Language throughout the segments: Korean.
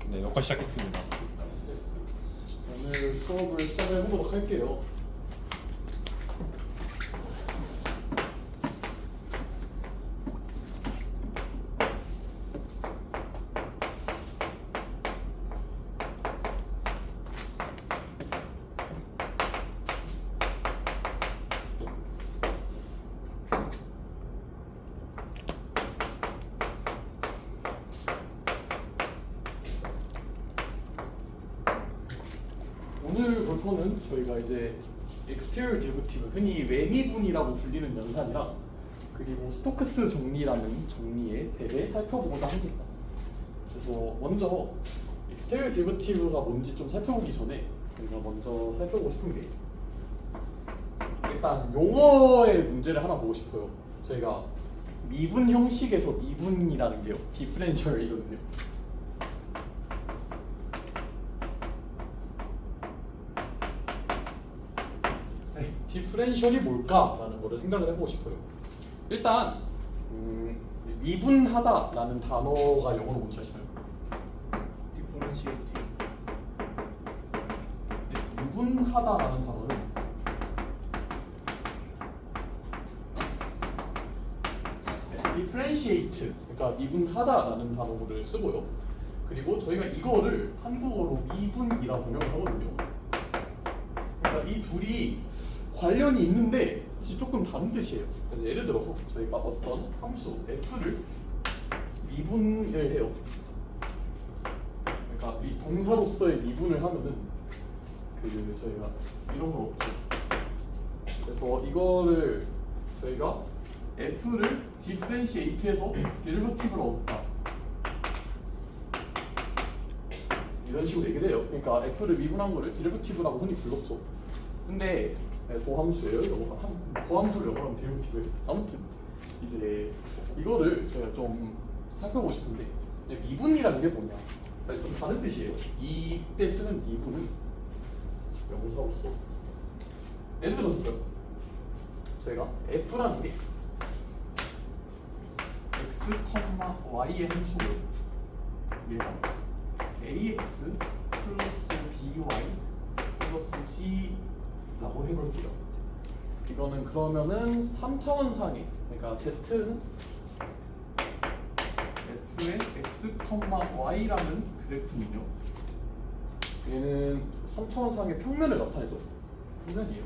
네, 녹화 시작했습니다. 오늘 수업을 시작해 보도록 할게요. 오늘 볼 거는 저희가 이제 exterior derivative, 흔히 외미분이라고 불리는 연산이랑 그리고 스토크스 정리라는 정리에 대해 살펴보고자 합니다. 그래서 먼저 exterior derivative가 뭔지 좀 살펴보기 전에 저희가 먼저 살펴보고 싶은 게 일단 용어의 문제를 하나 보고 싶어요. 저희가 미분 형식에서 미분이라는 게요, differential이거든요. 디프렌셜이 뭘까라는 거를 생각을 해보고 싶어요. 일단 미분하다라는 단어가 영어로 뭔지 아시나요? differentiate. 네, 미분하다라는 단어는 differentiate, 그러니까 미분하다라는 단어를 쓰고요. 그리고 저희가 이거를 한국어로 미분이라고 번역을 하거든요. 그러니까 이 둘이 관련이 있는데 사실 조금 다른 뜻이에요. 그래서 예를 들어서 저희가 어떤 함수 f를 미분을 해요. 그러니까 이 동사로서의 미분을 하면은 저희가 이런 걸 얻죠. 그래서 이거를 저희가 f를 디프렌시에이트해서 데리버티브를 얻다, 이런 식으로 얘기를 해요. 그러니까 f를 미분한 거를 데리버티브라고 흔히 불렀죠. 근데 도함수예요. 도함수를 영어로 하면 데리버티브예요. 아무튼 이제 이거를 제가 좀 살펴보고 싶은데, 미분이라는 게 뭐냐? 좀 다른 뜻이에요. 이때 쓰는 미분은 명사로서, 예를 들어서 저희가 f라는 게 x, y의 함수를 얘가 ax 플러스 by 플러스 c 라고 해볼게요. 이거는 그러면은 3차원상의, 그러니까 z는 f의 x, y라는 그래프는요, 얘는 3차원상의 평면을 나타내죠. 평면이에요.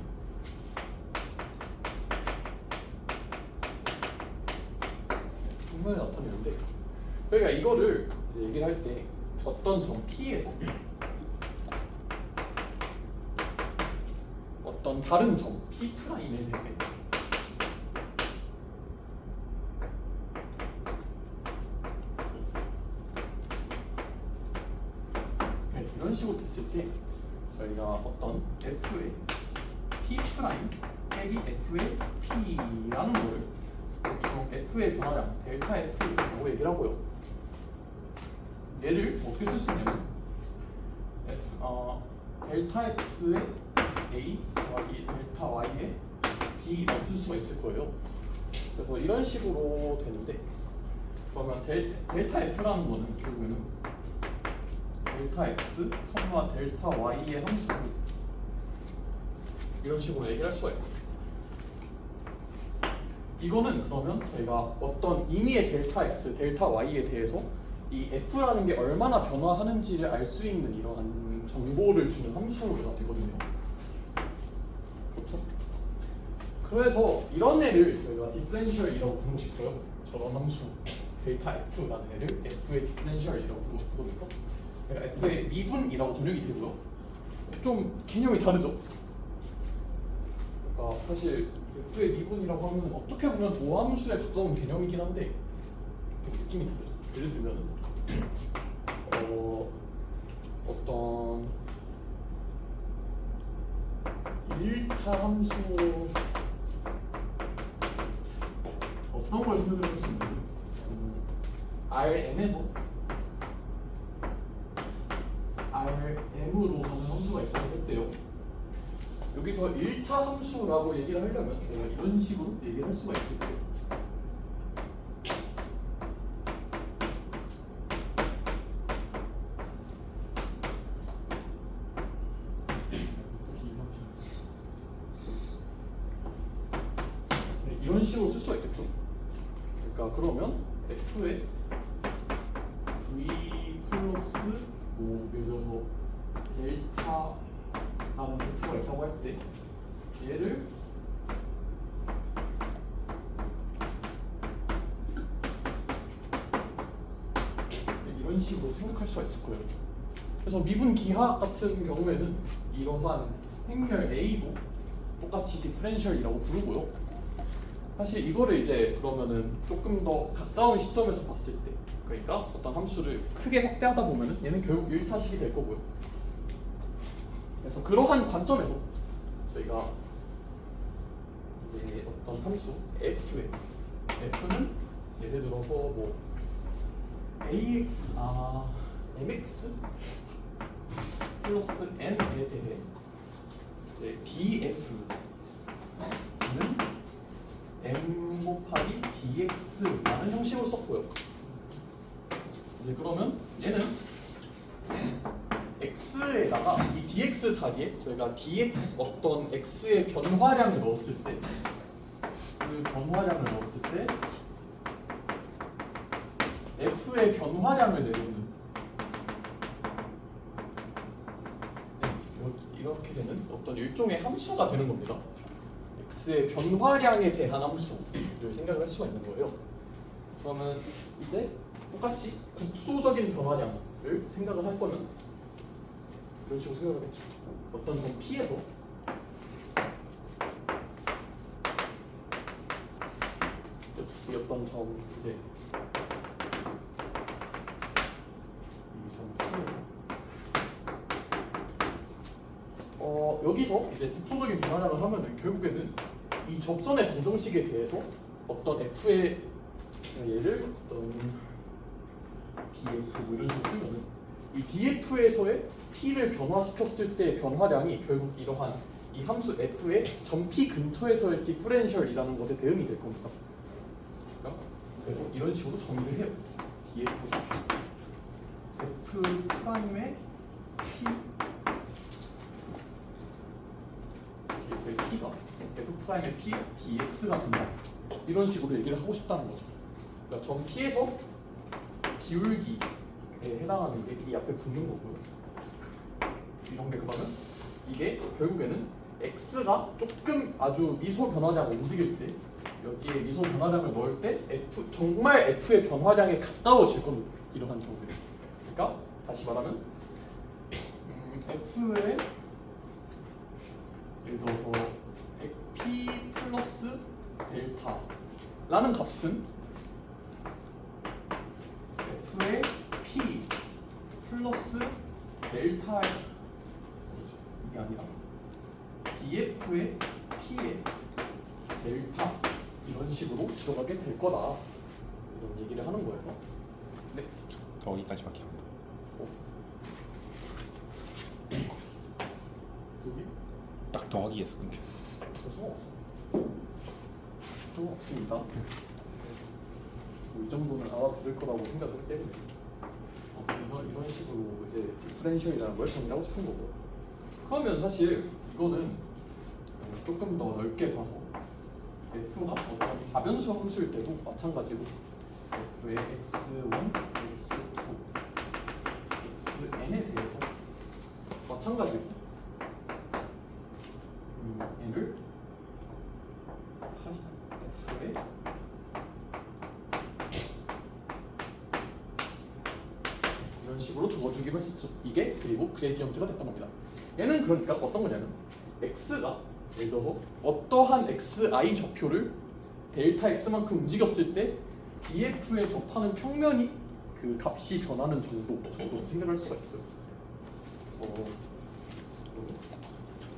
평면을 나타내는데, 그러니까 이거를 이제 얘기를 할 때 어떤 점 P에서 어떤 다른 점 P 프라임에 대해 이런 식으로 됐을 때 저희가 어떤 F의 P 프라임 빼기 F의 P라는 거를 대충 F의 변화량 델타 F라고 얘기를 하고요. 얘를 어떻게 쓸 수 있냐면 델타 X의 A 더하기 델타 Y의 B 이렇게 쓸 수가 있을 거예요. 그래서 이런 식으로 되는데, 그러면 델타 F라는 거는 결국에는 델타 X, 델타 Y의 함수로 이런 식으로 얘기를 할 수가 있어요. 이거는 그러면 저희가 어떤 임의의 델타 X, 델타 Y에 대해서 이 F라는 게 얼마나 변화하는지를 알 수 있는 이러한 정보를 주는 함수가 되거든요. 그렇죠? 그래서 이런 애를 저희가 디퍼렌셜이라고 부르고 싶어요. 저런 함수 델타 F라는 애를 F의 디퍼렌셜이라고 부르고 싶거든요. 그러니까 F의 미분이라고 번역이 되고요. 좀 개념이 다르죠? 그러니까 사실 F의 미분이라고 하면 어떻게 보면 도함수에 가까운 개념이긴 한데 좀 느낌이 다르죠. 예를 들면 어떤 1차 함수, 어떤 걸 생각을 할 수 있냐면 Rn에서 Rm으로 가는 함수가 있다고 했대요. 여기서 1차 함수라고 얘기를 하려면 저희가 이런 식으로 얘기를 할 수가 있겠죠. 이런 식으로 쓸 수가 있겠죠. 그러니까 그러면 f의 v 플러스 뭐 예를 들어서 델타라는 벡터가 있다고 할 때 얘를 이런 식으로 생각할 수가 있을 거예요. 그래서 미분 기하 같은 경우에는 이러한 행렬 A도 똑같이 디퍼런셜이라고 부르고요. 사실 이거를 이제 그러면은 조금 더 가까운 시점에서 봤을 때, 그러니까 어떤 함수를 크게 확대하다 보면은 얘는 결국 1차식이 될 거고요. 그래서 그러한 관점에서 저희가 이제 어떤 함수 F는 예를 들어서 뭐 mx 플러스 n에 대해 bf는 m 곱하기 dx라는 형식으로 썼고요. 이제 그러면 얘는 x에다가 이 dx 자리에 저희가 dx 어떤 x의 변화량을 넣었을 때 x 변화량을 넣었을 때 f의 변화량을 내놓는 이렇게 되는 어떤 일종의 함수가 되는 겁니다. x의 변화량에 대한 함수를 생각을 할 수가 있는 거예요. 그러면 이제 똑같이 국소적인 변화량을 생각을 할 거면 이런 식으로 생각을 했죠. 어떤 점 P에서 어떤 점 이제 여기서 이제 국소적인 변화량을 하면은 결국에는 이 접선의 방정식에 대해서 어떤 f의 얘를 어떤 df 뭐 이런 식으로 쓰면은 이 df에서의 p를 변화시켰을 때 변화량이 결국 이러한 이 함수 f의 점 p 근처에서의 디퍼런셜이라는 것에 대응이 될 겁니다. 그래서 이런 식으로 정의를 해요. df f 프라임의 p p가 f''의 p dx가 된다. 이런 식으로 얘기를 하고 싶다는 거죠. 그러니까 점 p에서 기울기에 해당하는 게 이 앞에 붙는 거고요. 이런 게 그러면 이게 결국에는 x가 조금 아주 미소 변화량을 움직일 때 여기에 미소 변화량을 넣을 때 정말 f의 변화량에 가까워질 겁니다. 이러한 경우에. 그러니까 다시 말하면 f의 예를 들어서 p 플러스 델타라는 값은 f의 p 플러스 델타 이게 아니라 df의 p의 델타 이런 식으로 들어가게 될 거다 이런 얘기를 하는 거예요. 네. 거기까지밖에 안 돼. 여기? 딱 더하기에서 근데 상관없습니다. 이 정도는 알아들을 거라고 생각을 때문에 이런 식으로 이제 디퍼런셜이라는 걸 정리하고 싶은 거고요. 그러면 사실 이거는 조금 더 넓게 봐서 f가 어떤 다변수 함수일 때도 마찬가지로 f의 x1, x2, xn에 대해서 마찬가지로 얘를 f의 이런 식으로 적어주기로 했었죠. 이게 그리고 그레디언트가 됐던 겁니다. 얘는 그러니까 어떤 거냐면 x가 예를 들어서 어떠한 xi 좌표를 델타 x만큼 움직였을 때 df에 접하는 평면이 그 값이 변하는 정도 생각할 수가 있어요.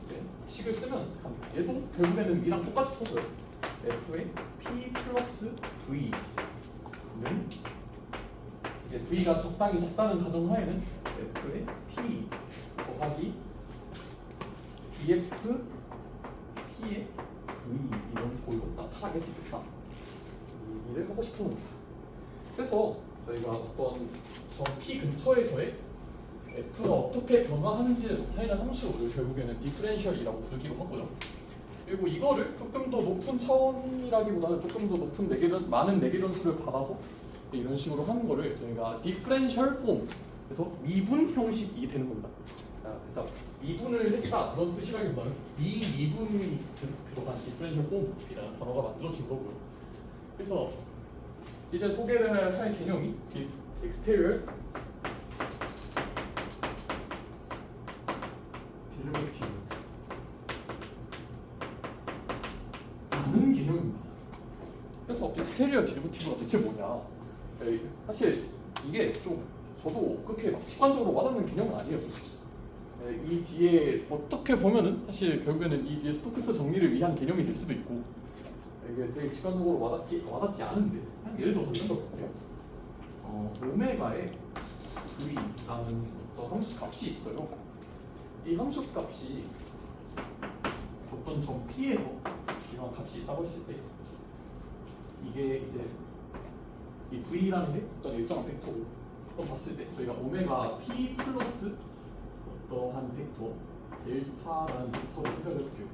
이제 식을 쓰면 얘도 결국에는 이랑 똑같이 써요. f의 p 플러스 v는 이제 v가 적당히 적다는 가정하에는 f의 p 곱하기 df p의 v 이런 골로 나타나게 되겠다. 이 얘기를 하고 싶은 겁니다. 그래서 저희가 어떤 점 p 근처에서의 f가 어떻게 변화하는지를 나타내는 함수를 결국에는 디퍼런셜이라고 부르기로 하고요. 그리고 이거를 조금 더 높은 차원이라기보다는 조금 더 높은 내계변, 많은 내계변수를 받아서 이런 식으로 하는 거를 저희가 differential form, 그래서 미분 형식이 되는 겁니다. 그래서 미분을 했다 그런 뜻이라기보다는 이 미분이 들어간 differential form이라는 단어가 만들어진 거고요. 그래서 이제 소개를 할 개념이 exterior derivative 라는 개념입니다. 그래서 exterior derivative가 대체 뭐냐? 사실 이게 좀 저도 그렇게 막 직관적으로 와닿는 개념은 아니에요, 솔직히. 이 뒤에 어떻게 보면은 사실 결국에는 이 뒤에 스토크스 정리를 위한 개념이 될 수도 있고 이게 되게 직관적으로 와닿지 않은데 그냥 예를 들어서 이런 거 볼게요. 오메가의 v라는 어떤 함수값이 있어요. 이 함수값이 어떤 점 p에서 이런 값이 있다고 했을 때 이게 이제 이 v라는 게 어떤 일정한 벡터고 그럼 봤을 때 저희가 오메가 p 플러스 어떠한 벡터 델타라는 벡터를 생각해 볼게요.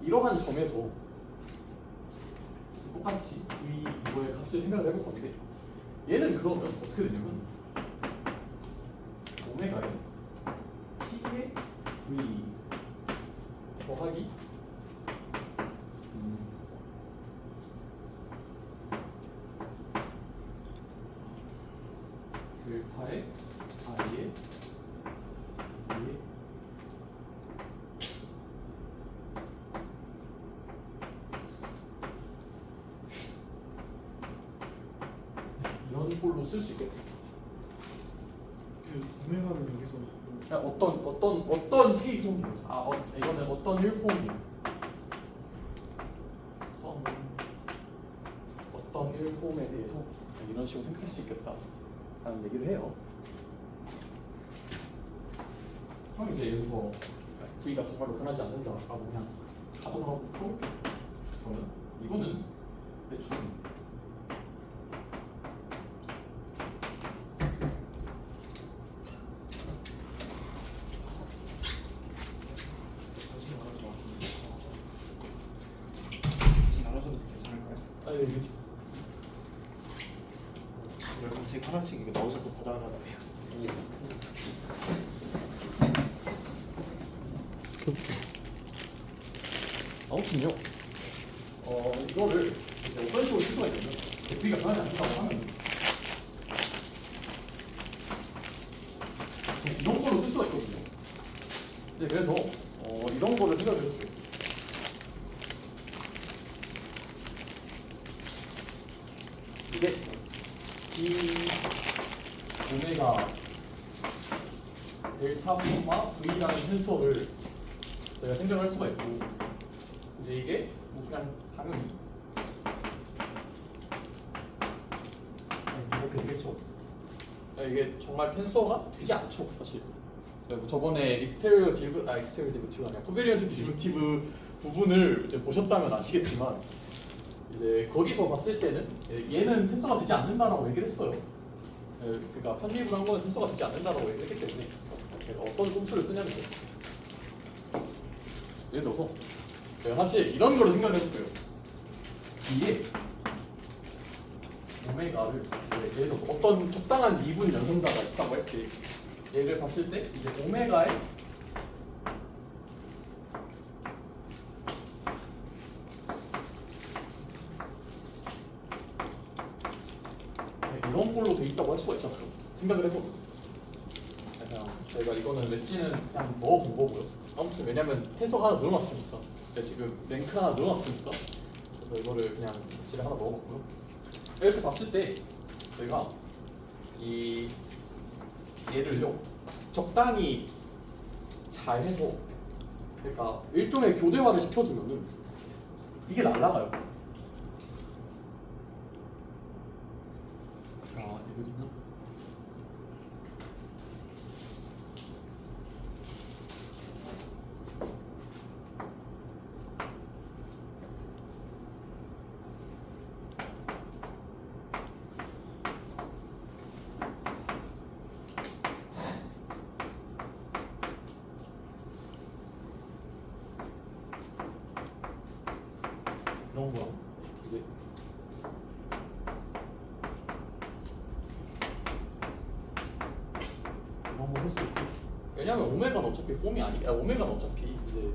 이러한 점에서 똑같이 v 이거의 값을 생각을 해볼 건데 얘는 그러면 어떻게 되냐면 오메가에 p의 v 더하기 델타의 i의 이런 꼴로 쓸 수 있겠죠. 그 오메가는 여기서 어떤 K폼이에요. 이거는 어떤 1폼이에요. 어떤 1폼에 대해서 이런 식으로 생각할 수 있겠다라는 얘기를 해요. 그럼 이제 여기서 V가 정말로 변하지 않는다라고 그냥 가정을 하고 써볼게요. 그러면 이거는 대충 지금 나눠줘도 괜찮을까요? 아니 이게 열번씩 하나씩 이거 나오셔서 받아가주세요. 아무튼요. 이거를 이제 어떤 식으로 쓸 수가 있냐면 V가 변하지 않는다고 하면 이런 걸로 쓸 수가 있거든요. 이제 그래서 이런 거를 생각해 볼게요. 이게 D 오메가 델타 콤마 V라는 텐서를 저희가 생각할 수가 있고 이제 이게 뭐 그냥 당연히 이렇게 되겠죠. 이게 정말 텐서가 되지 않죠, 사실. 저번에 익스테리어 디리버티브가 아니라 코베리언트 디리버티브 부분을 이제 보셨다면 아시겠지만 이제 거기서 봤을 때는 얘는 텐서가 되지 않는다라고 얘기를 했어요. 그러니까 편집을 한 거는 텐서가 되지 않는다라고 얘기를 했기 때문에 제가 어떤 꼼수를 쓰냐면 예를 들어서 사실 이런 거를 생각해 볼게요. 뒤에 오메가를 예를 들어서 어떤 적당한 미분 연성자가 있다고 할 때 얘를 봤을 때 이제 오메가의 이런 걸로 돼 있다고 할 수가 있잖아요. 생각을 해보면 그냥 저희가 이거는 렛지는 그냥 넣어본 거고요. 아무튼 왜냐면 텐서가 하나 늘어났으니까 지금 랭크 하나 늘어났으니까 그래서 이거를 그냥 렛지를 하나 넣어봤고요. 이렇게 봤을 때 저희가 이 얘를요 적당히 잘 해서 그러니까 일종의 교대화를 시켜주면은 이게 날아가요. 예를 들면 한번 할 수 있고. 왜냐면 오메가는 어차피 폼이 오메가는 어차피 이제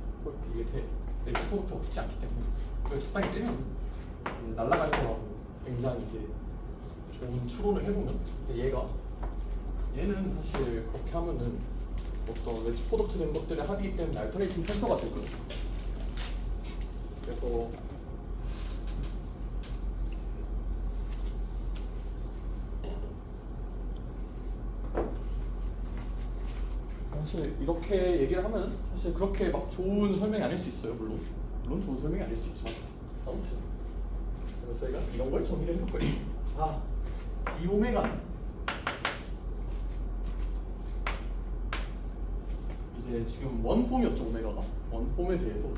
이게 엣지 프로덕트가 붙지 않기 때문에 이걸 적당히 빼면 날아갈 거라고 굉장히 이제 좋은 추론을 해보면 이제 얘는 사실 그렇게 하면은 어떤 엣지 프로덕트 된 것들의 합이기 때문에 알터네이팅 텐서가 되거든요. 그래서 사실 이렇게 얘기를 하면 사실 그렇게 막 좋은 설명이 아닐 수 있어요. 물론 좋은 설명이 아닐 수 있지만 아무튼 그래서 저희가 이런 걸 정의를 해볼 거예요. 이 오메가는 이제 지금 원폼이었죠. 오메가가 원폼에 대해서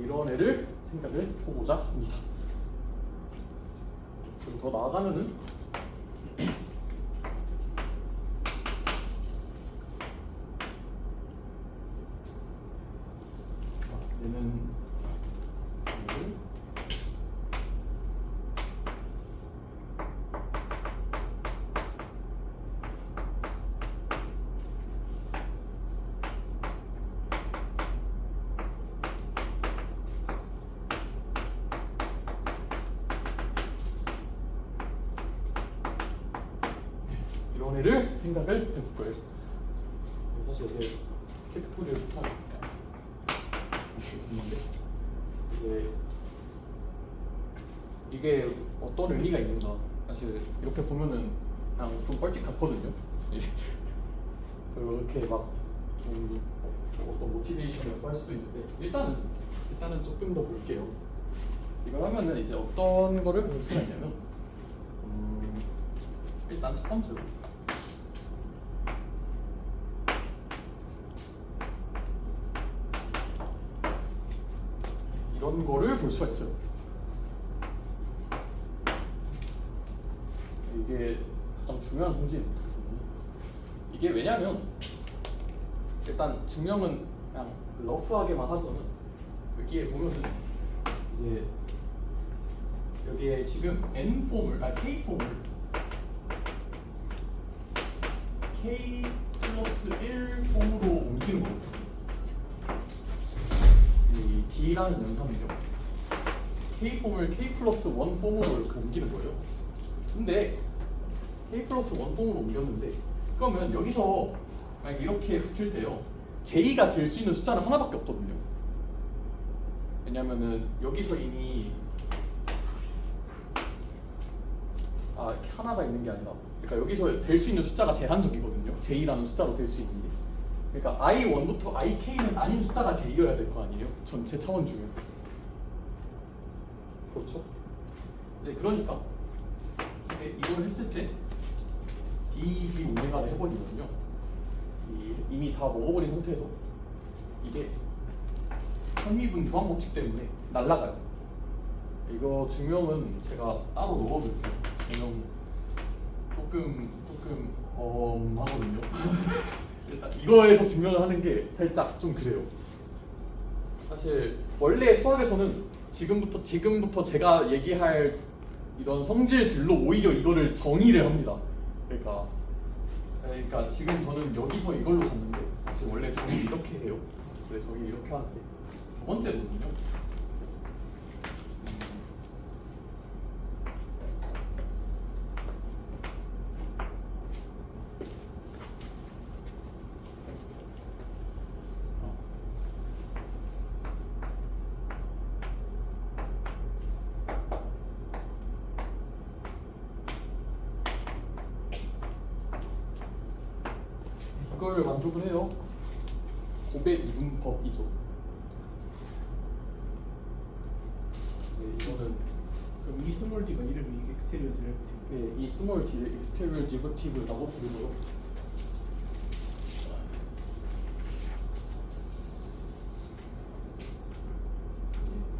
이런 애를 생각을 해보고자 합니다. 좀 더 나아가면은 얘는 이런 애를 생각을 해볼 거예요. 사실 이제 팩토리얼 있는데 이게 어떤 의미가 있는가? 사실 이렇게 보면은 그냥 좀 뻘짓 같거든요. 그렇게 막 좀 어떤 모티베이션을 할 수도 있는데 일단은 조금 더 볼게요. 이걸 하면은 이제 어떤 거를 볼 수가 있냐면 일단 첫 번째로 이런 거를 볼 수가 있어요. 이게 가장 중요한 성질입니다. 이게 왜냐면 일단 증명은 그냥 러프하게만 하고는 여기에 보면은 이제 여기에 지금 K 폼을 K 플러스 1 폼으로 옮기는 거죠. 이 D라는 연산은요 K 폼을 K 플러스 1 폼으로 이렇게 옮기는 거예요. 근데 K 플러스 1 폼으로 옮겼는데 그러면 여기서 만약 이렇게 붙일 때요 J가 될 수 있는 숫자는 하나밖에 없거든요. 왜냐면은 여기서 이미 이렇게 하나가 있는 게 아니라 그러니까 여기서 될 수 있는 숫자가 제한적이거든요. J라는 숫자로 될 수 있는 게. 그러니까 I1부터 IK는 아닌 숫자가 J여야 될 거 아니에요? 전체 차원 중에서. 그렇죠? 네, 그러니까 이걸 했을 때 D 오메가를 해버리면요 이미 다 먹어버린 상태에서 이게 선미분 교환 법칙 때문에 날아가요. 이거 증명은 제가 따로 넣어둘게요. 증명 조금 하거든요. 일단 이거에서 증명을 하는 게 살짝 좀 그래요. 사실 원래 수학에서는 지금부터 제가 얘기할 이런 성질들로 오히려 이거를 정의를 합니다. 그러니까 지금 저는 여기서 이걸로 갔는데 사실 원래 정의 이렇게 해요. 그래서 정의 이렇게 하는데 두 번째로는요. 이걸 만족을 해요. 고백 이분법이죠. 네, 이거는 그럼 이 스몰 D가 이름이 엑스테리어 디렉티브. 네, 이 스몰 D를 익스테리얼 디버티브라고 부르고요.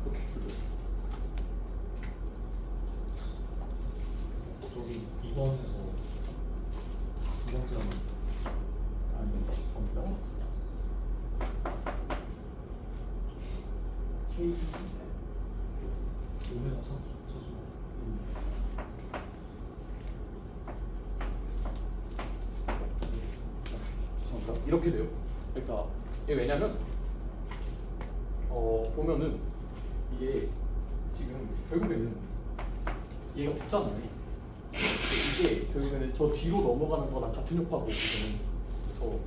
그렇게 불러요. 저기 2번에서 두 번째 아니 K 오메가 차수. 죄송합니다. 이렇게 돼요. 그러니까 이게 왜냐면 보면은 이게 지금 결국에는 얘가 붙잖아요. 이게 결국에는 저 뒤로 넘어가는 거랑 같은 효과고 저는 그래서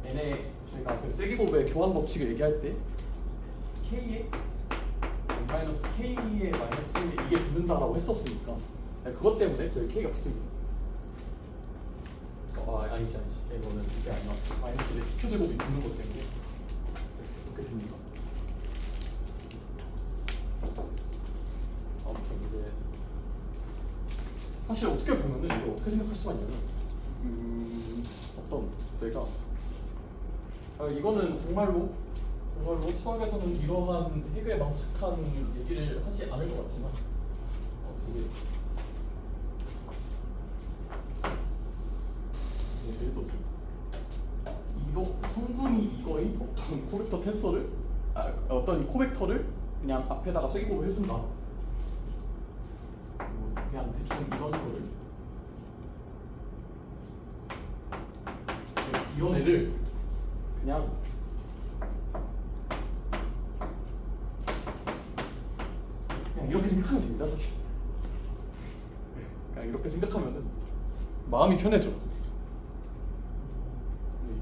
얘네 저희가 그 세기곱의 교환 법칙을 얘기할 때 K에 마이너스 K에 마이너스 이게 붙는다라고 했었으니까 그것 때문에 저희 K가 붙습니다. 아니지. 이거는 이게 아니라 마이너스의 Q 제곱이 붙는 것 때문에 이렇게 됩니다. 아무튼 이제 사실 어떻게 보면은 이걸 어떻게 생각할 수가 있냐면 어떤 내가 이거는 정말로 수학에서는 이러한 해결에 망측한 얘기를 하지 않을 것 같지만 되게 예를 들어서 이거 성분이 이거인 어떤 코벡터 텐서를 어떤 코벡터를 그냥 앞에다가 세기곱을 해준다. 그냥 대충 이런 애를 그냥 이렇게 생각하면 됩니다, 사실. 그냥 이렇게 생각하면은 마음이 편해져.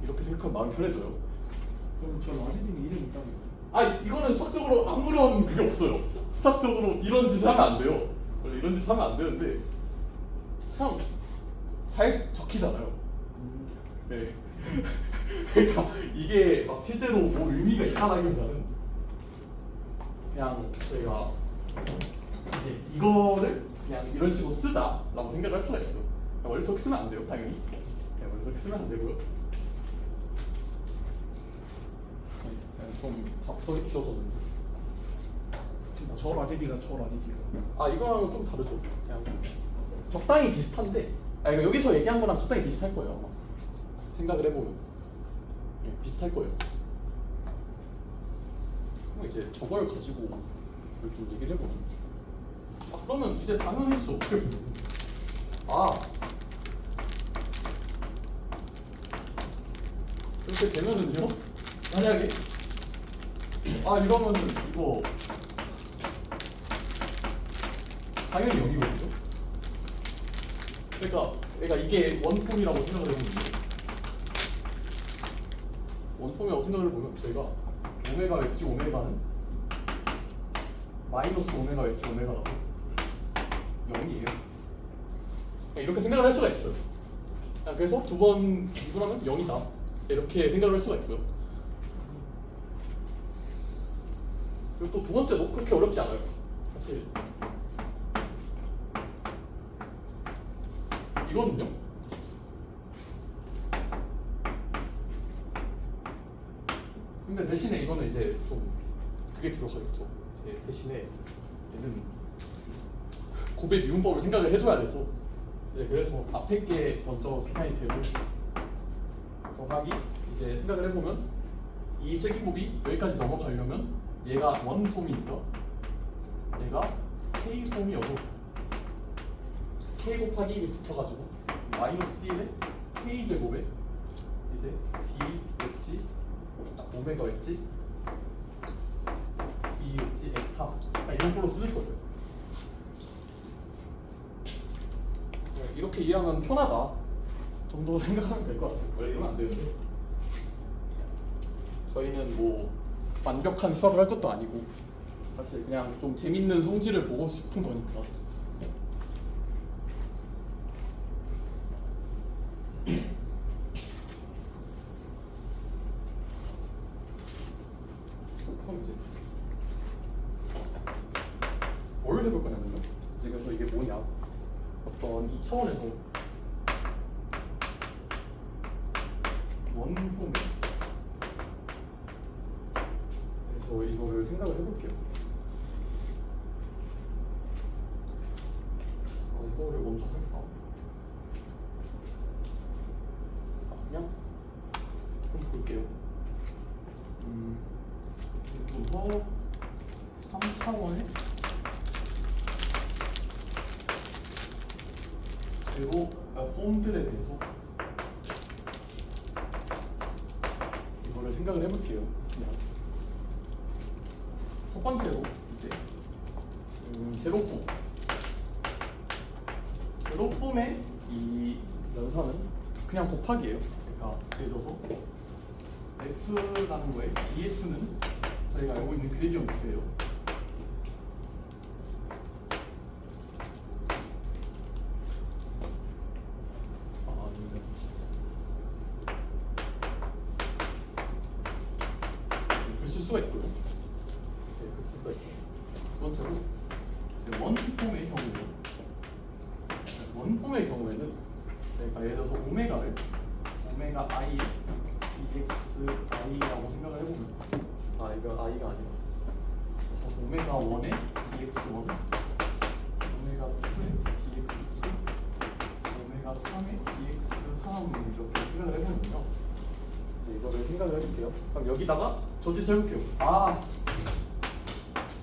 이렇게 생각하면 마음이 편해져요. 그럼 저 라지딩 이름 있다고요? 이거는 수학적으로 아무런 그게 없어요. 수학적으로 이런 짓을 하면 안 돼요. 원래 이런 짓을 하면 안 되는데 그냥 잘 적히잖아요. 네. 그러니까 이게 막 실제로 뭐 의미가 있다라기보다는 그냥 저희가 이거를 그냥 이런 식으로 쓰자라고 생각할 수가 있어요. 원래 저렇게 쓰면 안 돼요, 당연히. 원래 저렇게 쓰면 안 되고요. 좀 잡성이 키워졌는데. 저 라지딩가 저 라지딩가. 이거랑은 좀 다르죠. 그냥 적당히 비슷한데, 이거 여기서 얘기한 거랑 적당히 비슷할 거예요, 아마. 생각을 해보면. 네, 비슷할 거예요. 그럼 이제 저걸 가지고 좀 얘기를 해보면. 그러면 이제 당연히 어떻게 보면. 이렇게 되면은요, 만약에 이러면은 이거 당연히 0이거든요. 그러니까 이게 원폼이라고 생각을 해보는데 원폼이라고 생각을 해보면 저희가 오메가 웨지 오메가는 마이너스 오메가 웨지 오메가라서 0이에요. 이렇게 생각을 할 수가 있어요. 그래서 두 번 구분하면 0이다. 이렇게 생각을 할 수가 있고요. 그리고 또 두 번째도 그렇게 어렵지 않아요. 사실 이거는요. 근데 대신에 이거는 이제 좀 그게 들어가겠죠. 대신에 얘는 곱의 미분법을 생각을 해줘야 돼서 이제 그래서 앞에 게 먼저 계산이 되고 더하기 이제 생각을 해보면 이 세기곱이 여기까지 넘어가려면 얘가 원폼이니까 얘가 K폼이어도 K 곱하기 1이 붙어가지고 마이너스 1에 K제곱에 이제 D 웨지 오메가 웨지 E 웨지 에타 이런 걸로 쓰실 거예요. 이렇게 이해하면 편하다 정도 생각하면 될 것 같아요. 원래 이러면 안 되는데 저희는 뭐 완벽한 수학을 할 것도 아니고 사실 그냥 좀 재밌는 성질을 보고 싶은 거니까. 그럼 이제 뭘 해볼 거냐면요. 이제 그래서 이게 뭐냐? 어떤 이 차원에서 원폼에 그래서 이거를 생각을 해볼게요. 이거를 먼저 할까? 그냥 좀 볼게요. 그래서 제로 폼들에 대해서 이거를 생각을 해볼게요. 그냥 첫 번째로 이제 제로폼. 제로폼의 이 연산은 그냥 곱하기예요. 그러니까 예를 들어서 F라는 거에 EF는 저희가 알고 있는 그레디언트예요. 쓸 수가 있고요. 네, 쓸 수가 있고. 두 번째로 이제 원폼의 경우는 저희가 예를 들어서 오메가를 오메가 i의 EXI라고 생각을 해보면 이거 i가 아니라 오메가 1의 EX1 오메가 2의 EX2 오메가 3의 EX3 이렇게 생각을 해보면요. 네, 이거를 생각을 해볼게요. 그럼 여기다가 저짓 해볼게요.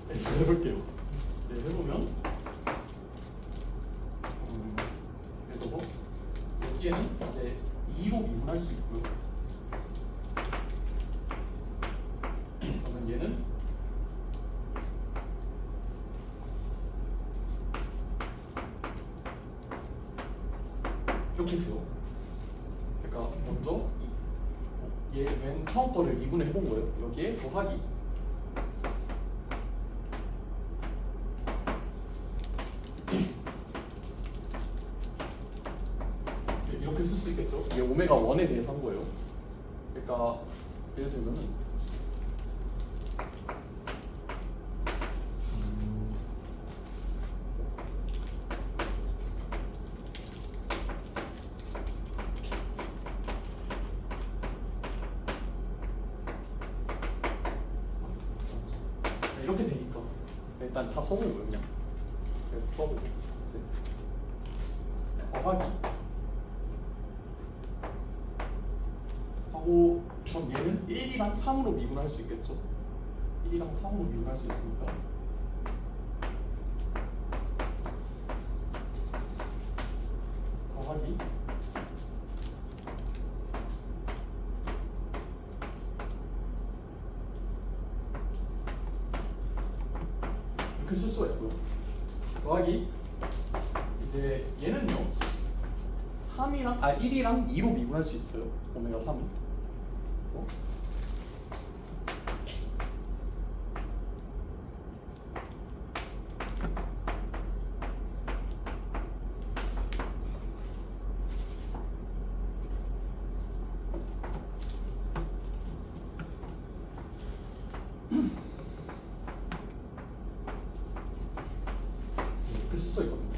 네, 해볼게요. 네, 해보면 예를 들어서 여기에는 이제 2로 미분할 수 있고요. 그러면 얘는 이렇게 돼요. 그러니까 먼저 얘 맨 처음 거를 미분을 해본 거예요. 여기에 더하기 이렇게 쓸 수 있겠죠. 이게 오메가 1에 대해서 한 거예요. 그러니까 예를 들면은 이렇게 되니까 일단 다 써본 거예요. 그냥 써보고 더하기 하고 그럼 얘는 1이랑 3으로 미분할 수 있겠죠. 1이랑 3으로 미분할 수 있으니까 더하기 이렇게 쓸 수가 있고요. 더하기 이제 얘는요 3이랑 1이랑 2로 미분할 수 있어요. 오메가 3은 이렇게 쓸 수 있거든요.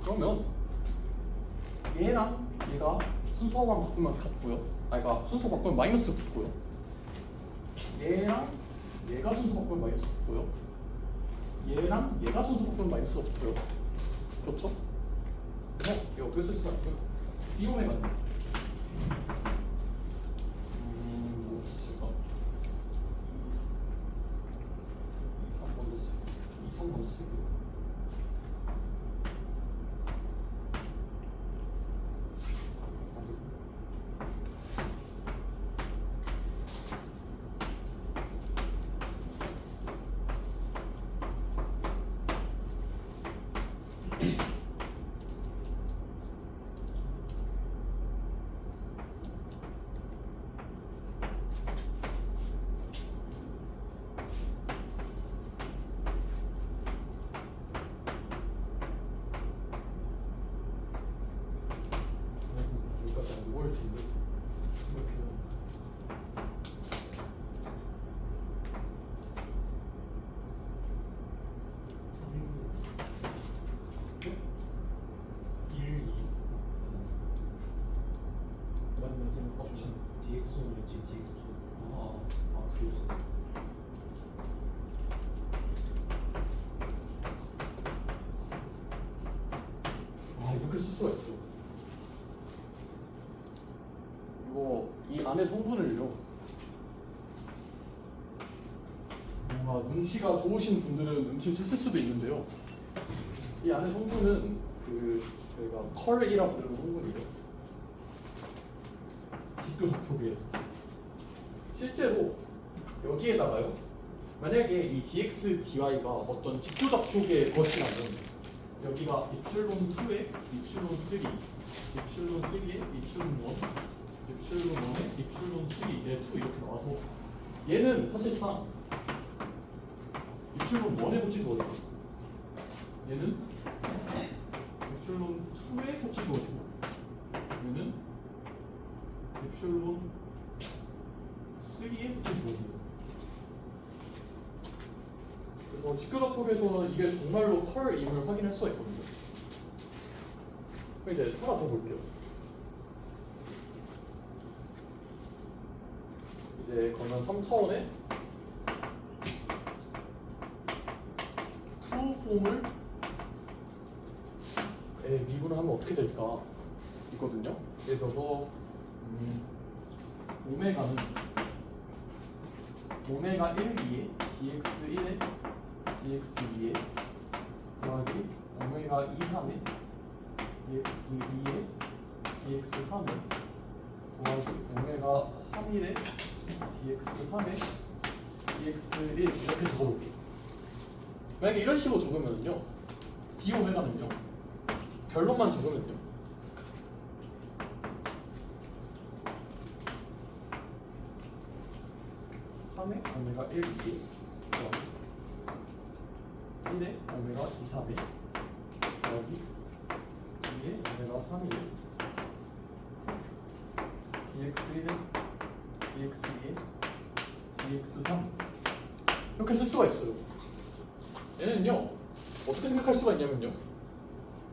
그러면 얘랑 얘가 순서만 바꾸면 같고요. 그러니까 순서 바꾸면 마이너스 붙고요. 얘랑 얘가 순서 바꾸면 마이너스 붙고요. 얘랑 얘가 순서 바꾸면 마이너스가 붙어요. 그렇죠? 이거 어떻게 쓸 수가 있고요? 이용해 가지고 뭐 쓸까? 2, 3번도 쓰고 여기까지 안 보일 텐데 이렇게 맞나 지금 주신 DX1 DX2 그랬어. 이렇게 쓸 수가 있어. 이거 이 안에 성분을요. 뭔가 눈치가 좋으신 분들은 눈치를 챘을 수도 있는데요. 이 안에 성분은 그 저희가 컬이라고 부르는 성분이에요. 직교 좌표계에서 실제로 여기에다가요. 만약에 이 dx dy가 어떤 직교 좌표계의 것이라면 여기가 입실론 2에 입실론 3, 입실론 3에 입실론 1, 입실론 1에 입실론 3에 2 이렇게 나와서 얘는 사실상 입실론 1에 호치도어리고 얘는 입실론 2에 호치도어리고 얘는 입실론 3에 호치도어리고 그래서 직교좌표에서는 이게 정말로 컬임을 확인할 수가 있거든요. 그럼 이제 하나 더 볼게요. 이제 그러면 3차원의 푸폼을 미분을 하면 어떻게 될까? 있거든요. 예를 들어서 오메가는 오메가 1, 2에 dx 1에 dx 2에 더하기 오메가 2, 3에 dx 2에 dx 3에 더하기 오메가 3, 1에 dx 3에 dx 1 이렇게 적어볼게요. 만약에 이런 식으로 적으면요 d 오메가는요 결론만 적으면요 오메가 1, 2 1에 오메가 2, 3에 더하기 2에 오메가 3, 1에 dx 1에 dx 2에 dx 3 이렇게 쓸 수가 있어요. 얘는요 어떻게 생각할 수가 있냐면요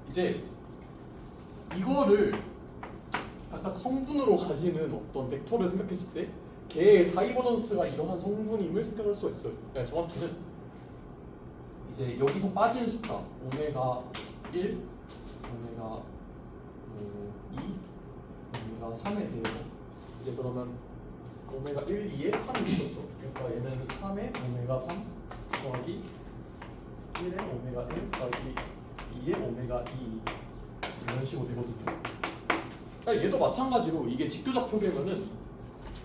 이제 이거를 각각 성분으로 가지는 어떤 벡터를 생각했을 때 걔의 다이버전스가 이러한 성분임을 생각할 수가 있어요. 그러니까 정확히는 이제 여기서 빠지는 숫자 오메가 1, 오메가 2, 오메가 3에 대해서 이제 그러면 오메가 1, 2에 3이 있었죠. 그러니까 얘는 3에 오메가 3 더하기 1에 오메가 1 더하기 2에 오메가 2 이런 식으로 되거든요. 그러니까 얘도 마찬가지로 이게 직교좌표계면은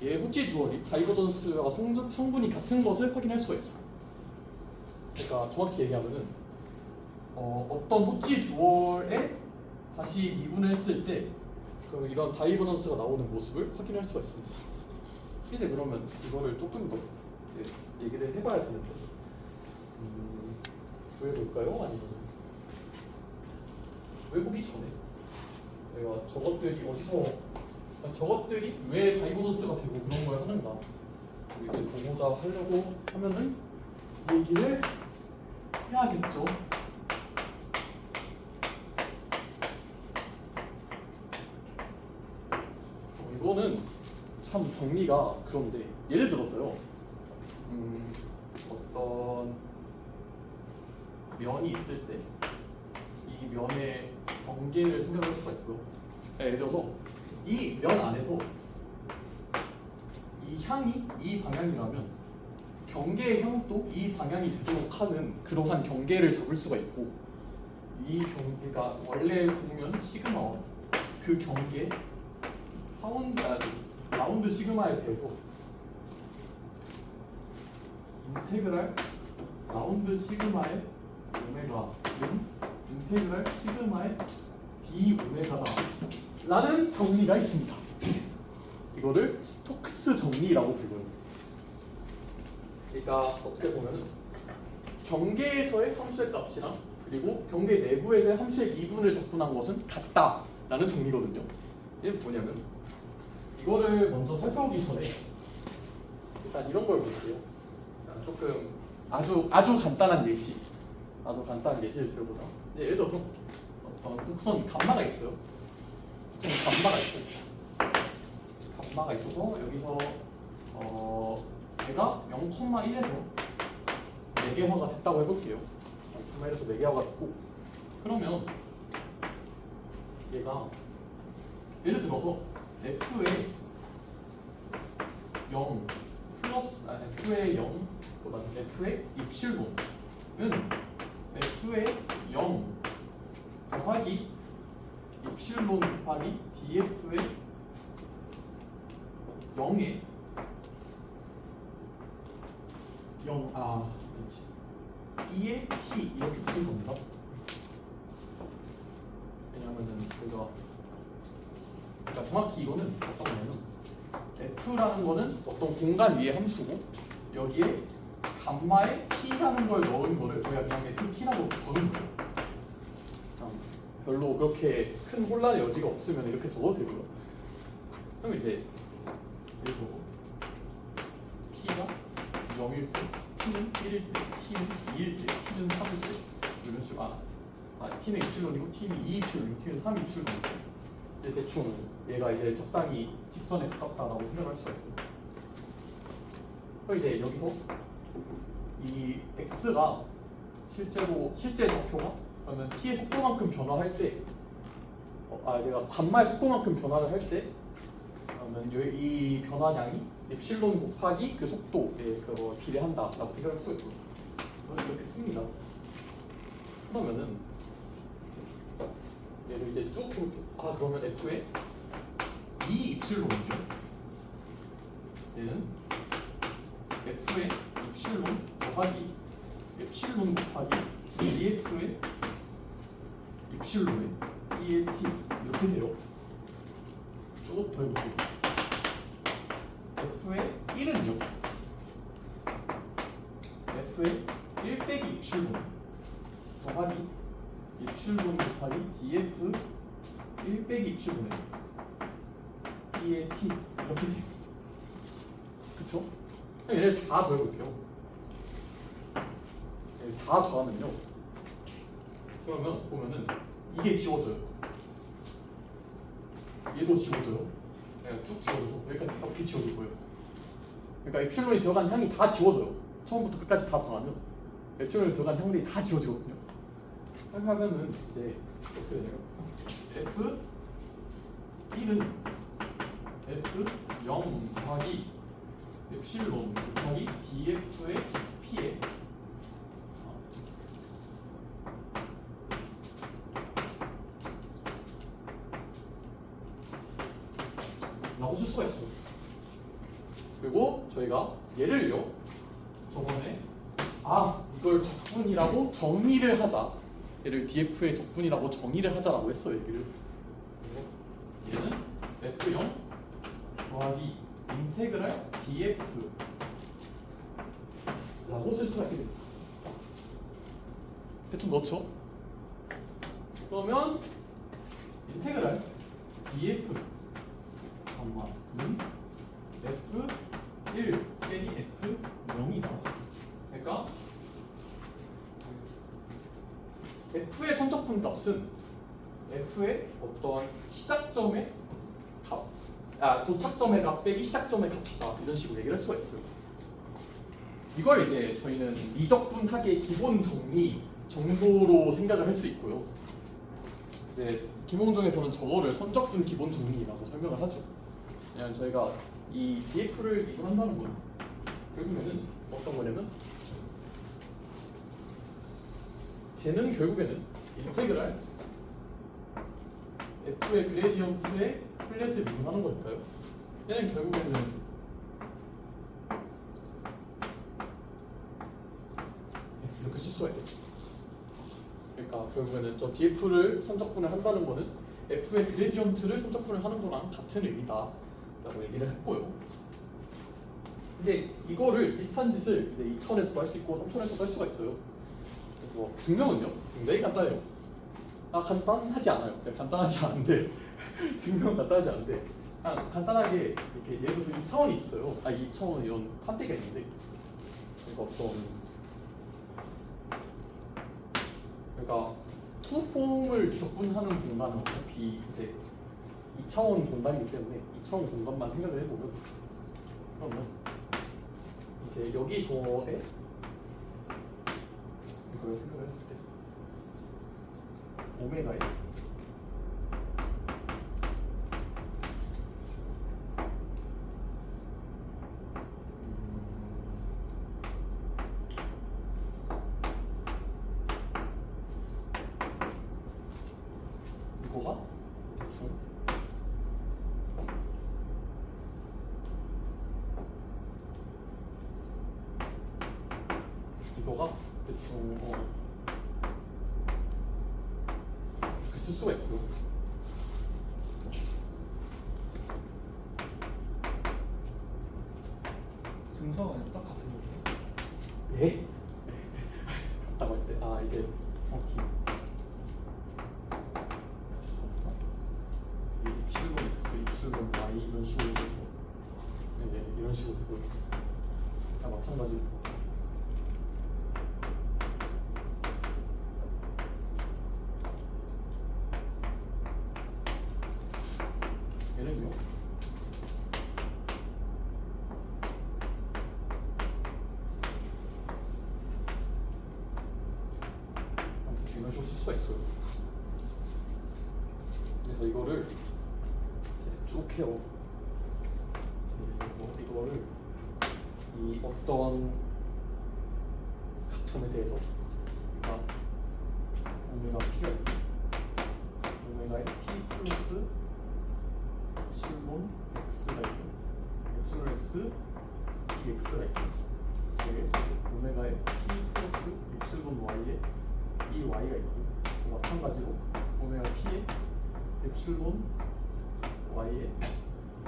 얘 호치 듀얼이 다이버전스가 성분이 같은 것을 확인할 수가 있어요. 그러니까 정확히 얘기하면은 어떤 호치 듀얼에 다시 미분을 했을 때 그럼 이런 다이버전스가 나오는 모습을 확인할 수가 있습니다. 이제 그러면 이거를 조금 더 얘기를 해봐야 되는데 구해볼까요? 아니면 외우기 전에 내가 저것들이 어디서 저것들이 왜 다이버전스가 되고 그런 걸 하는가 이제 보고자 하려고 하면은 얘기를 해야겠죠. 이거는 참 정리가 그런데 예를 들어서요 어떤 면이 있을 때 이 면의 경계를 생각할 수가 있고요. 예를 들어서 이 면 안에서 이 향이 이 방향이라면 경계의 향도 이 방향이 되도록 하는 그러한 경계를 잡을 수가 있고 이 경계가 원래 보면 시그마 그 경계 라운드 시그마에 대해서 인테그랄 라운드 시그마의 오메가는 인테그랄 시그마의 d 오메가다 라는 정리가 있습니다. 이거를 스톡스 정리라고 불러요. 그러니까 어떻게 보면은 경계에서의 함수의 값이랑 그리고 경계 내부에서의 함수의 미분을 적분한 것은 같다라는 정리거든요. 이게 뭐냐면 이거를 먼저 살펴보기 전에 일단 이런 걸 볼게요. 조금 아주 간단한 예시, 아주 간단한 예시를 들어보자. 예를 들어서 어떤 곡선 감마가 있어요. 감마가 있어서 여기서 제가 0,1에서 4개화가 됐다고 해볼게요. 0,1에서 4개화가 됐고 그러면 얘가 예를 들어서 f의 0 플러스 f의 0보다 f의 입실론은 f의 0 곱하기 입실론 곱하기 df의 0에 2의 t 이렇게 붙인 겁니다. 왜냐하면은 그러니까 정확히 이거는 어떤 거냐면 f라는 거는 어떤 공간 위의 함수고 여기에 감마에 t라는 걸 넣은 거를 저희가 그냥 ft라고 적은 거예요. 별로 그렇게 큰 혼란의 여지가 없으면 이렇게 적어도 되고요. 그럼 이제 그리고 t가 0일 때, t는 1일 때, t는 2일 때, t는 3일 때 이런 식으로 t는 입실론이고 t는 2 입실론이고 t는 3 입실론이고 이제 대충 얘가 이제 적당히 직선에 가깝다라고 생각할 수가 있고 그럼 이제 여기서 이 x가 실제 좌표가 그러면 t의 속도만큼 변화할 때 내가 감마의 속도만큼 변화를 할 때 그러면 이 변화량이 엡실론 곱하기 그 속도에 그거 비례한다라고 생각할 수 있고 이렇게 씁니다. 그러면은 얘를 이제 쭉 그러면 f의 2 입실론이요. 얘는 f의 입실론 곱하기 엡실론 곱하기 2f의 입실론에 2의 t 이렇게 돼요. 쭉 더해볼게요. f의 1은요. f의 1 빼기 입실론 더하기 입실론 곱하기 df 1 빼기 입실론에 2의 t 이렇게 돼요. 그쵸? 그럼 얘를 다 더해볼게요. 얘를 다 더하면요. 그러면 보면은 이게 지워져요. 얘도 지워져요. 그냥 쭉 지워져서 여기까지 이렇게 지워질 거예요. 그러니까 엡실론이 들어간 향이 다 지워져요. 처음부터 끝까지 다 더하면 엡실론이 들어간 향들이 다 지워지거든요. 하면은 이제 어떻게 되냐면 f 1은 f 0 곱하기 엡실론 곱하기 df의 p에 라고 쓸 수가 있어요. 그리고 저희가 얘를요 저번에 이걸 적분이라고 정의를 하자, 얘를 df의 적분이라고 정의를 하자라고 했어요. 얘기를 얘는 f0 더하기 인테그랄 df 라고 쓸 수가 있게 됩니다. 대충 넣죠. 그러면 인테그랄 df f1 빼기 f0이다. 그러니까 f의 선적분 값은 f의 어떤 시작점의 값, 도착점의 값 빼기 시작점의 값이다. 이런 식으로 얘기를 할 수가 있어요. 이걸 이제 저희는 미적분학의 기본 정리 정도로 생각을 할 수 있고요. 이제 김홍정에서는 저거를 선적분 기본 정리라고 설명을 하죠. 그냥 저희가 이 df를 이용한다는 건 결국에는 어떤 거냐면 쟤는 결국에는 인테그랄 f의 그레디언트의 플랫을 미분하는 거니까요. 얘는 결국에는 이렇게 쓸 수가 있겠죠. 그러니까 결국에는 저 df를 선적분을 한다는 거는 f의 그레디언트를 선적분을 하는 거랑 같은 의미다 라고 얘기를 했고요. 근데 이거를 비슷한 짓을 이제 2천에서도 할 수 있고 3천에서도 할 수가 있어요. 뭐 증명은요? 굉장히 간단해요. 간단하지 않아요. 간단하지 않은데 증명은 간단하지 않은데 간단하게 이렇게 예를 들어서 2차원이 있어요. 2차원 이런 판때기가 있는데 그러니까 투폼을 적분하는 공간은 어차피 이제 2차원 공간이기 때문에 2차원 공간만 생각을 해보면 그러면 이제 여기서에 이걸 생각을 했을 때 오메가에 각도가 대충 이렇게 쓸 수가 있고요. 근사가 딱 같은 거예요? 예? 갔다고 할 때, 아 이게 정확히 이게 입실분 x, 입실분 y 이런 식으로 되고, 네, 이런 식으로 되고, 다 마찬가지로. 얘는요? 이런 식으로 쓸 수가 있어요. 그래서 이거를 이제 쭉 해요. 이거를 이 어떤 각점에 대해서 그러니까 오메가 p가 있고 오메가의 p 플러스 epsilon x가 있고 epsilon x e x가 있고 오메가의 p 플러스 epsilon y에 이 y가 있고 또 마찬가지로 오메가 p에 epsilon y에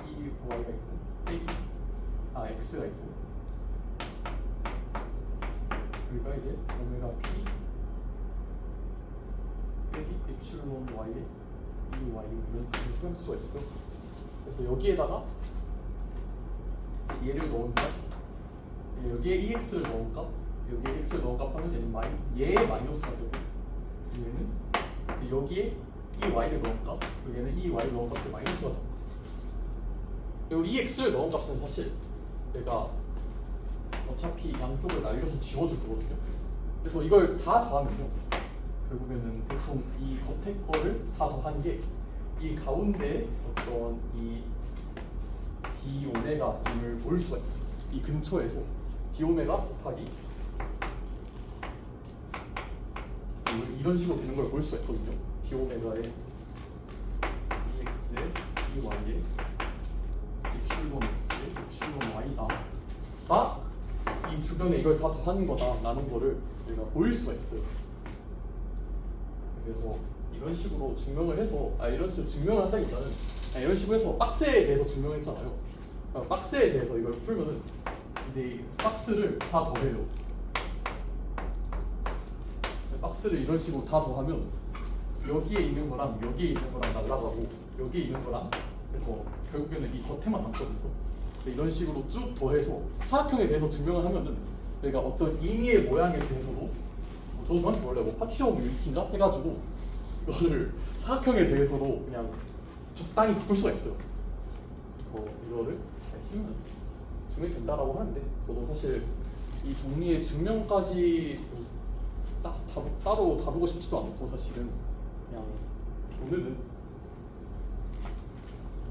이 y가 있고 x가 있고 여기가 이제 오메가 p 빼기 epsilon y에 이 y 이런 식으로 할 수가 있어요. 그래서 여기에다가 얘를 넣은 값, 여기에 ex를 넣은 값, 여기에 x를 넣은 값 하면 얘는 얘의 마이너스가 되고 얘는 여기에 이 y를 넣은 값, 여기에는 이 y를 넣은 값이 마이너스가 됩니다. 그리고 이 x를 넣은 값은 사실 얘가 어차피 양쪽을 날려서 지워줄 거거든요. 그래서 이걸 다 더하면요 결국에는 대충 이 겉에 거를 다 더한 게 이 가운데 어떤 이 d 오메가임을 볼 수가 있어요. 이 근처에서 d 오메가 곱하기 이런 식으로 되는 걸 볼 수가 있거든요. d 오메가의 dx에 dy에 epsilon x에 epsilon y다. 이 주변에 이걸 다 더하는 거다라는 거를 우리가 보일 수가 있어요. 그래서 이런 식으로 증명을 해서 이런 식으로 증명을 한다기보다는 이런 식으로 해서 박스에 대해서 증명했잖아요. 박스에 대해서 이걸 풀면은 이제 박스를 다 더해요. 박스를 이런 식으로 다 더하면 여기에 있는 거랑 여기에 있는 거랑 날라가고 여기에 있는 거랑 그래서 결국에는 이 겉에만 남거든요. 이런 식으로 쭉 더해서 사각형에 대해서 증명을 하면은 내가 어떤 임의의 모양에 대해서도 저한테 원래 뭐 파티션 유리티인가 해가지고 이거를 사각형에 대해서도 그냥 적당히 바꿀 수가 있어요. 이거를 잘 쓰면 증명이 된다라고 하는데 저도 사실 이 정리의 증명까지 따로 다루고 싶지도 않고 사실은 그냥 오늘은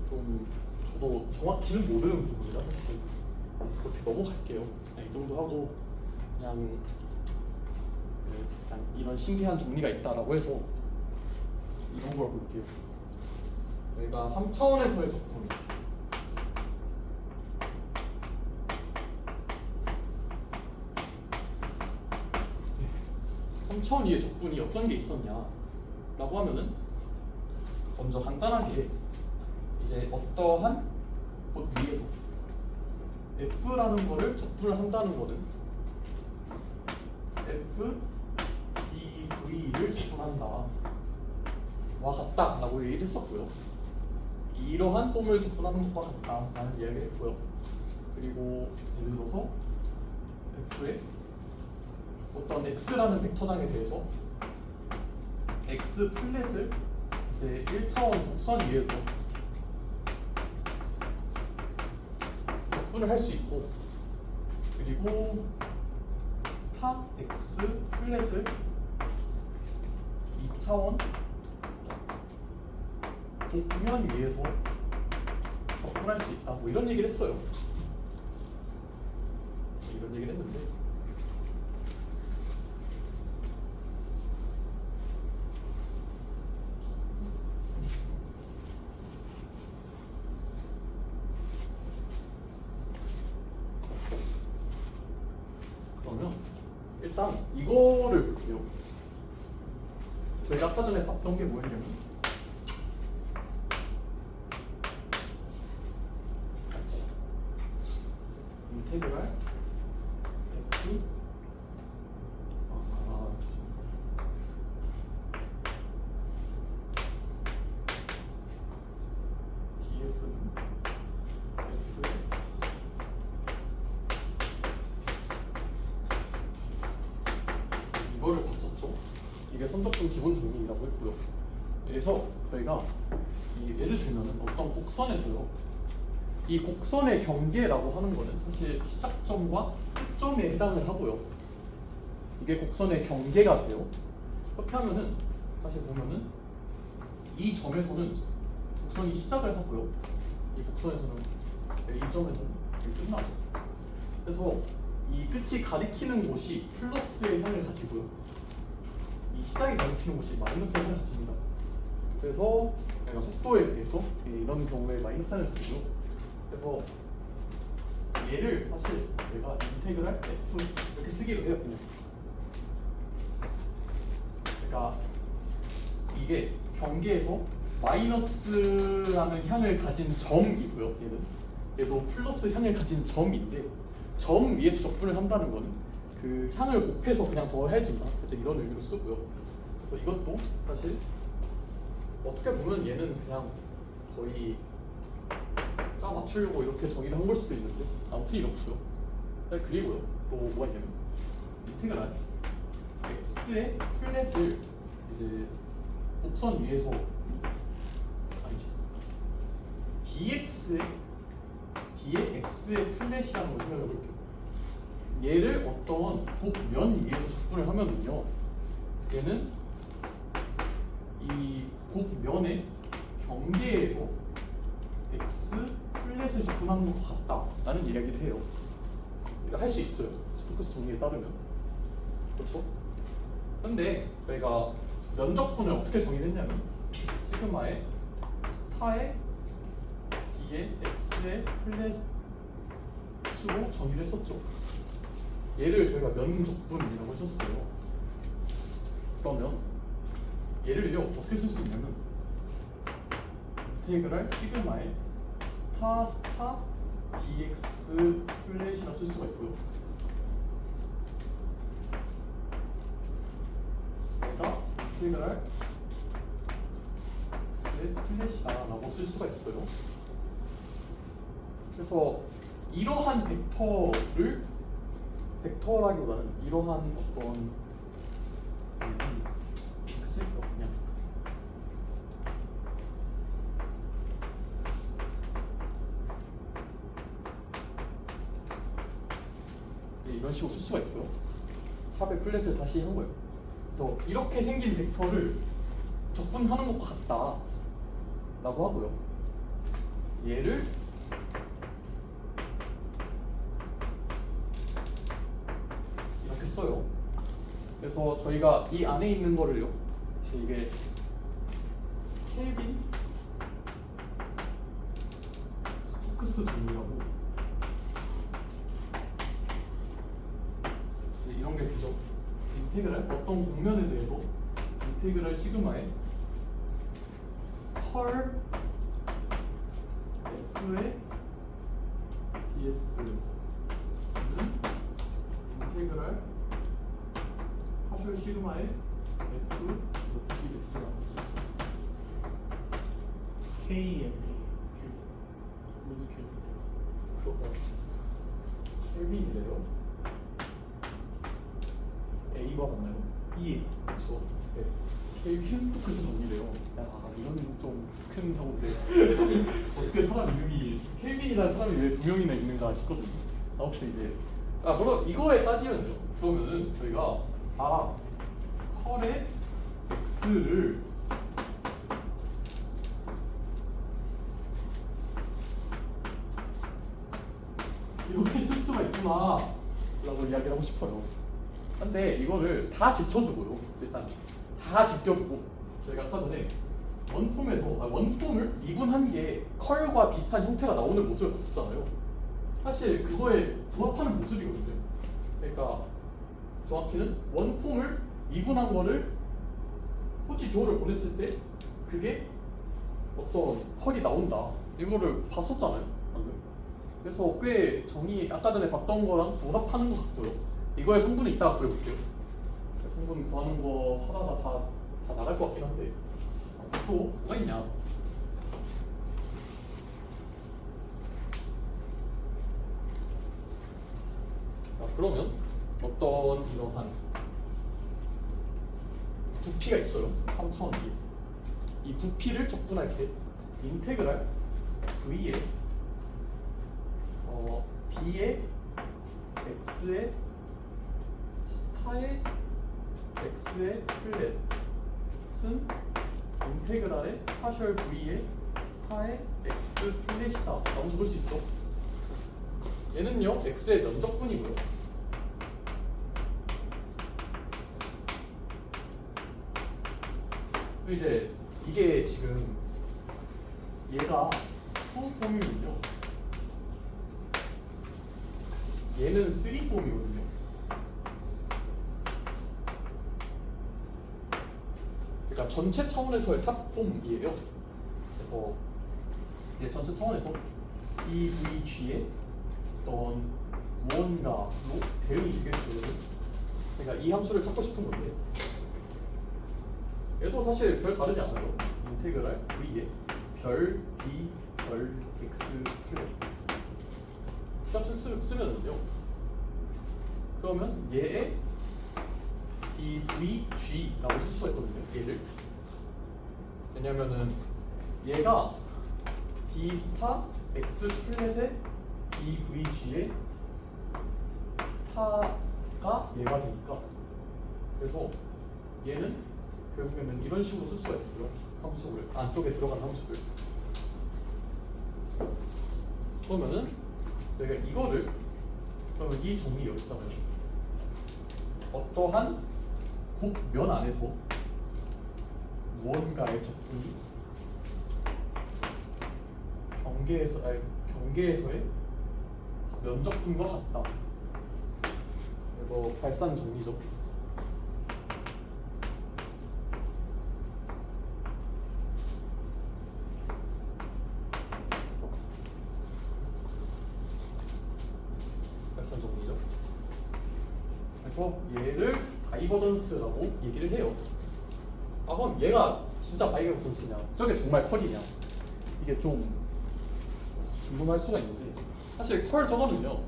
좀 저도 정확히는 모르는 부분이라 사실 그렇게 넘어갈게요. 그냥 이 정도 하고 그냥 이런 신기한 정리가 있다라고 해서 이런 걸 볼게요. 저희가 3차원에서의 적분. 3차원 이의 적분이 어떤 게 있었냐라고 하면은 먼저 간단하게 이제 어떠한 곳 위에서 F라는 거를 적분을 한다는 거는 F dV를 적분한다 와 같다라고 얘기를 했었고요. 이러한 폼을 적분하는 것과 같다라는 이야기를 했고요. 그리고 예를 들어서 F의 어떤 X라는 벡터장에 대해서 X 플랫을 이제 1차원 곡선 위에서 적분을 할 수 있고 그리고 스타 X 플랫을 2차원 곡면 위에서 적분할 수 있다. 뭐 이런 얘기를 했어요. 이런 얘기를 했는데 그러면 일단 이거를 볼게요. 저희가 아까 전에 봤던 게 뭐였냐면 인테그랄 f df는 f의 이거를 봤었죠. 이게 선적분 기본 정리라고 했고요. 그래서 저희가 예를 들면 어떤 곡선에서요. 이 곡선의 경계라고 하는 거는 사실 시작점과 끝점에 해당을 하고요. 이게 곡선의 경계가 돼요. 그렇게 하면은 다시 보면은 이 점에서는 곡선이 시작을 하고요. 이 곡선에서는 이 점에서는 이게 끝나죠. 그래서 이 끝이 가리키는 곳이 플러스의 향을 가지고요. 이 시작이 가리키는 곳이 마이너스의 향을 가집니다. 그래서 내가 속도에 대해서 이런 경우에 마이너스 향을 가지고요. 그래서 얘를 사실 내가 인테그랄 f 이렇게 쓰기로 해요. 그냥. 그러니까 이게 경계에서 마이너스라는 향을 가진 점이고요. 얘도 플러스 향을 가진 점인데 점 위에서 적분을 한다는 거는 그 향을 곱해서 그냥 더해진다. 그래서 이런 의미로 쓰고요. 그래서 이것도 사실 어떻게 보면 얘는 그냥 거의 짜 맞추려고 이렇게 정의를 한 걸 수도 있는데 아무튼 이렇고요. 그리고요 또 뭐가 있냐면 인테그랄 x의 플랫을 이제 곡선 위에서 아니지 dx의 x의 플랫이라는 걸 생각해 볼게요. 얘를 어떤 곡면 위에서 적분을 하면은요, 얘는 이 곡면의 경계에서 x 플랫을 접근하는 것 같다라는 이야기를 해요. 이거 할 수 있어요. 스토크스 정리에 따르면. 그렇죠? 근데 저희가 면적분을 어떻게 정의했냐면 시그마의 스타의 b의 x의 플랫으로 정의를 했었죠. 얘를 저희가 면적분이라고 했었어요. 그러면 얘를요 어떻게 쓸 수 있냐면 인테그랄 시그마의 스타 dx 플랫이라 쓸 수가 있고요. 얘가 인테그랄 x의 플랫이다라고 쓸 수가 있어요. 그래서 이러한 벡터라기보다는 이러한 어떤 쓸게요 그냥. 이런 식으로 쓸 수가 있고요. 샵의 플랫을 다시 한 거예요. 그래서 이렇게 생긴 벡터를 적분하는 것 같다 라고 하고요. 얘를 이렇게 써요. 그래서 저희가 이 안에 있는 거를요, 이게 켈빈 스토크스 정리라고 이런 게 되죠. 인테그랄 어떤 곡면에 대해서 인테그랄 시그마의 컬 f의 ds는 인테그랄 파셜 시그마의 f ds라고 KLA 모두 켈빈이라서. 그렇고 켈빈이래요. A가 맞나요? 예. 그렇죠. 네. 켈빈 스토크스 정리래요. 야, 이건 좀 큰 사고인데 어떻게 사람 이름이 켈빈이라는 사람이 왜 두 명이나 있는가 싶거든요. 아무튼 이제 그럼 이거에 따지면요. 그러면은 저희가 컬의 x를 이렇게 쓸 수가 있구나 라고 이야기를 하고 싶어요. 근데 이거를 다 지쳐두고요. 일단 다 제껴두고 저희가 아까 전에 원폼을 미분한 게 컬과 비슷한 형태가 나오는 모습을 봤었잖아요. 사실 그거에 부합하는 모습이거든요. 그러니까 정확히는 원폼을 미분한 거를 호치 조를 보냈을 때 그게 어떤 컬이 나온다. 이거를 봤었잖아요, 방금. 그래서 꽤 정의 아까 전에 봤던 거랑 부합하는 것 같고요. 이거에 성분이 있다가 그려볼게요. 성분 구하는 거 하다가 다 나갈 것 같긴 한데 또 뭐가 있냐? 자, 그러면 어떤 이러한 부피가 있어요. 3,000이. 이 부피를 적분할 때 인테그랄 v에 b의 x의 스타의 x의 플랫은 인테그랄의 파셜 v의 스타의 x 플랫이다 라고 적을 수 있죠. 얘는요 x의 면적분이고요. 이제 이게 지금 얘가 2폼이면요 얘는 3폼이거든요. 그러니까 전체 차원에서의 탑폼이에요. 그래서 이제 전체 차원에서 EVG의 어떤 무언가로 대응이 되겠죠. 그러니까 이 함수를 찾고 싶은 건데 얘도 사실 별 다르지 않아요. 인테그랄 V에 별 B 별 X 플랫 플러스 쓰면은요. 그러면 얘의 이 VG라고 쓸 수가 있거든요. 얘를. 왜냐면은 얘가 B 스타 X 플랫의 이 VG의 스타가 얘가 되니까. 그래서 얘는 결국에는 이런 식으로 쓸 수가 있어요. 함수를 안쪽에 들어간 함수를. 그러면은 내가 이거를 그러면 이 정리 여기 있잖아요. 어떠한 곡면 안에서 무언가의 적분이 경계에서의 면적분과 같다. 이거 발산 정리죠. 발산 정리죠. 그래서 얘를 다이버전스라고 얘기를 해요. 아 그럼 얘가 진짜 다이버전스냐? 저게 정말 컬이냐? 이게 좀 궁금할 수가 있는데 사실 컬 저거는요.